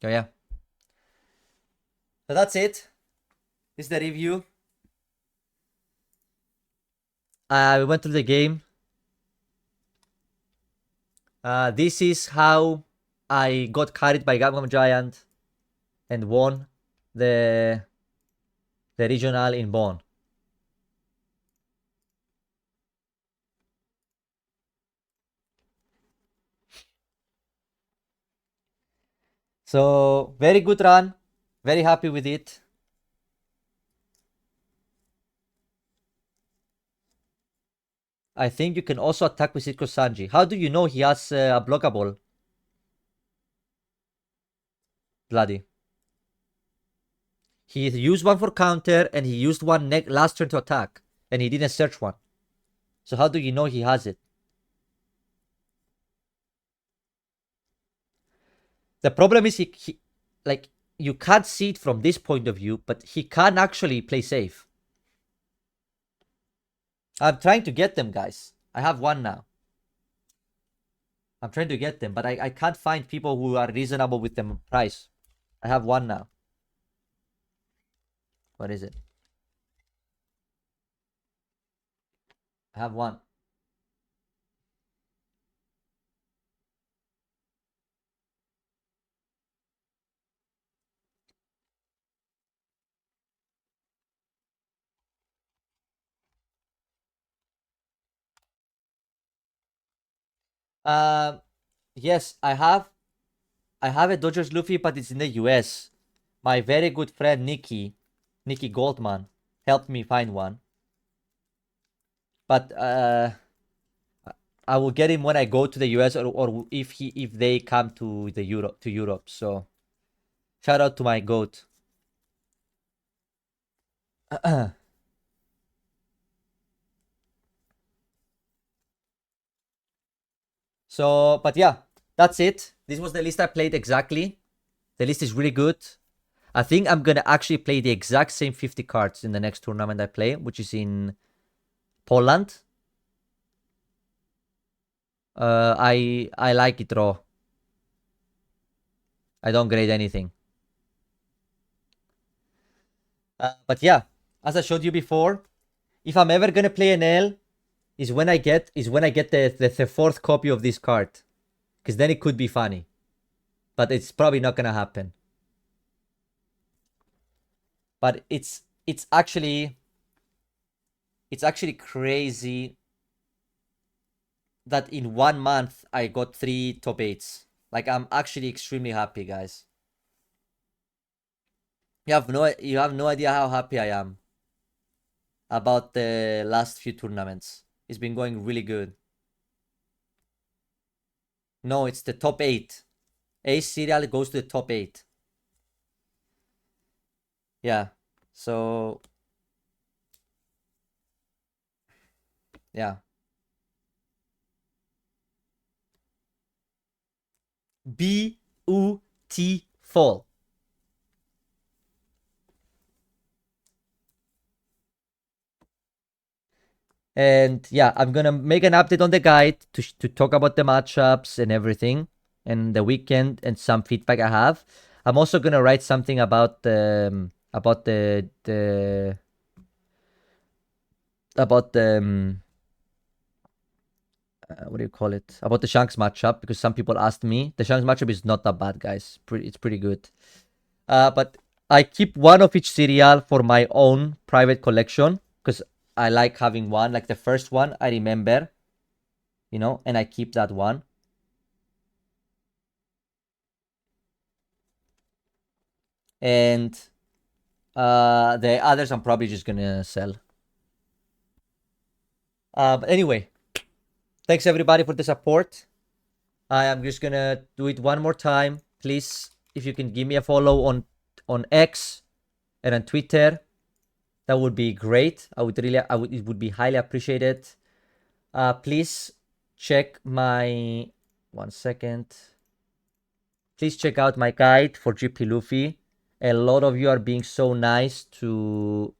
So yeah. So that's it. This is the review. We went through the game. This is how I got carried by Gum Giant and won the regional in Bonn. So very good run. Very happy with it. I think you can also attack with Sitko Sanji. How do you know he has a blockable? Bloody. He used one for counter, and he used one last turn to attack, and he didn't search one. So how do you know he has it? The problem is he like, you can't see it from this point of view, but he can actually play safe. I'm trying to get them, guys. I have one now. I'm trying to get them, but I can't find people who are reasonable with the price. I have one now. What is it? I have one. Yes, I have a Dodgers Luffy, but it's in the US. My very good friend Nikki Goldman, helped me find one. But I will get him when I go to the US, or if they come to Europe. So shout out to my goat. So, but yeah, that's it. This was the list I played exactly. The list is really good. I think I'm gonna actually play the exact same 50 cards in the next tournament I play, which is in Poland. I like it raw. I don't grade anything. But yeah, as I showed you before, if I'm ever gonna play an L, is when I get the fourth copy of this card, because then it could be funny, but it's probably not gonna happen. But it's actually crazy that in 1 month I got 3 top 8s. Like, I'm actually extremely happy, guys. You have no idea how happy I am about the last few tournaments. It's been going really good. No, it's the top 8. Ace serial goes to the top 8. Yeah. So yeah. B-U-T fall. And yeah, I'm gonna make an update on the guide to talk about the matchups and everything, and the weekend and some feedback I have. I'm also gonna write something about the what do you call it? About the Shanks matchup, because some people asked me. The Shanks matchup is not that bad, guys. It's pretty good. But I keep one of each cereal for my own private collection, because I like having one. Like the first one, I remember, and I keep that one. And the others I'm probably just gonna sell. But anyway, thanks everybody for the support. I am just gonna do it one more time. Please, if you can give me a follow on X and on Twitter, that would be great. It would be highly appreciated. Please check my 1 second. Please check out my guide for GP Luffy. A lot of you are being so nice to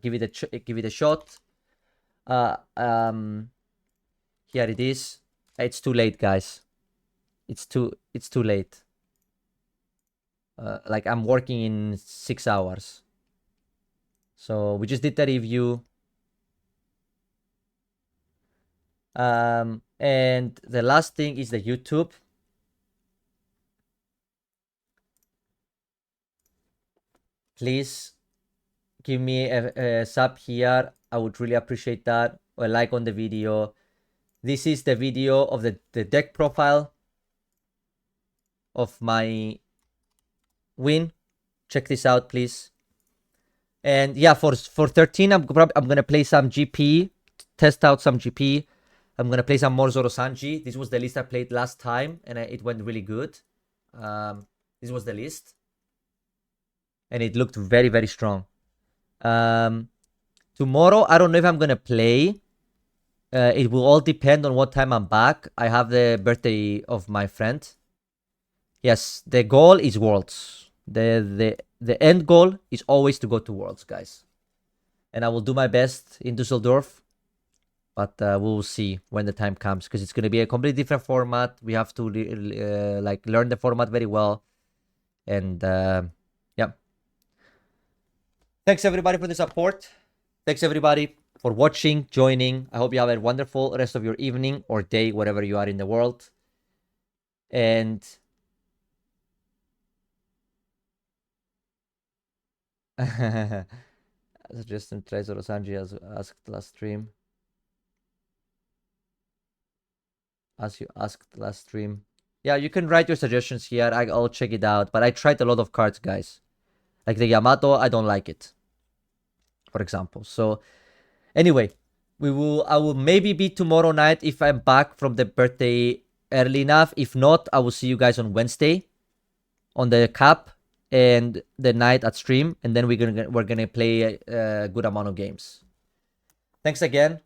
give it a shot. Here it is. It's too late, guys. It's too late. Like, I'm working in 6 hours. So we just did the review. And the last thing is the YouTube. Please give me a sub here. I would really appreciate that. Or a like on the video. This is the video of the deck profile of my win. Check this out, please. And yeah, for 13, I'm gonna play some GP, test out some GP. I'm gonna play some more Zoro Sanji. This was the list I played last time, and it went really good. This was the list, and it looked very, very strong. Tomorrow, I don't know if I'm gonna play. It will all depend on what time I'm back. I have the birthday of my friend. Yes, the goal is Worlds. The end goal is always to go to Worlds, guys. And I will do my best in Dusseldorf. But we will see when the time comes, because it's going to be a completely different format. We have to like learn the format very well. And yeah. Thanks everybody for the support. Thanks everybody for watching, joining. I hope you have a wonderful rest of your evening or day, wherever you are in the world. And Justin Trezor Sanji has asked last stream. As you asked last stream. Yeah, you can write your suggestions here. I'll check it out. But I tried a lot of cards, guys. Like the Yamato, I don't like it, for example. So anyway, I will maybe be tomorrow night if I'm back from the birthday early enough. If not, I will see you guys on Wednesday on the cup and the night at stream, and then we're gonna play a good amount of games. Thanks again.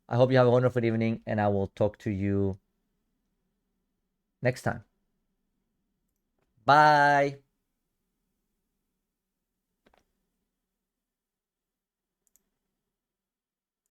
I hope you have a wonderful evening, and I will talk to you next time. Bye.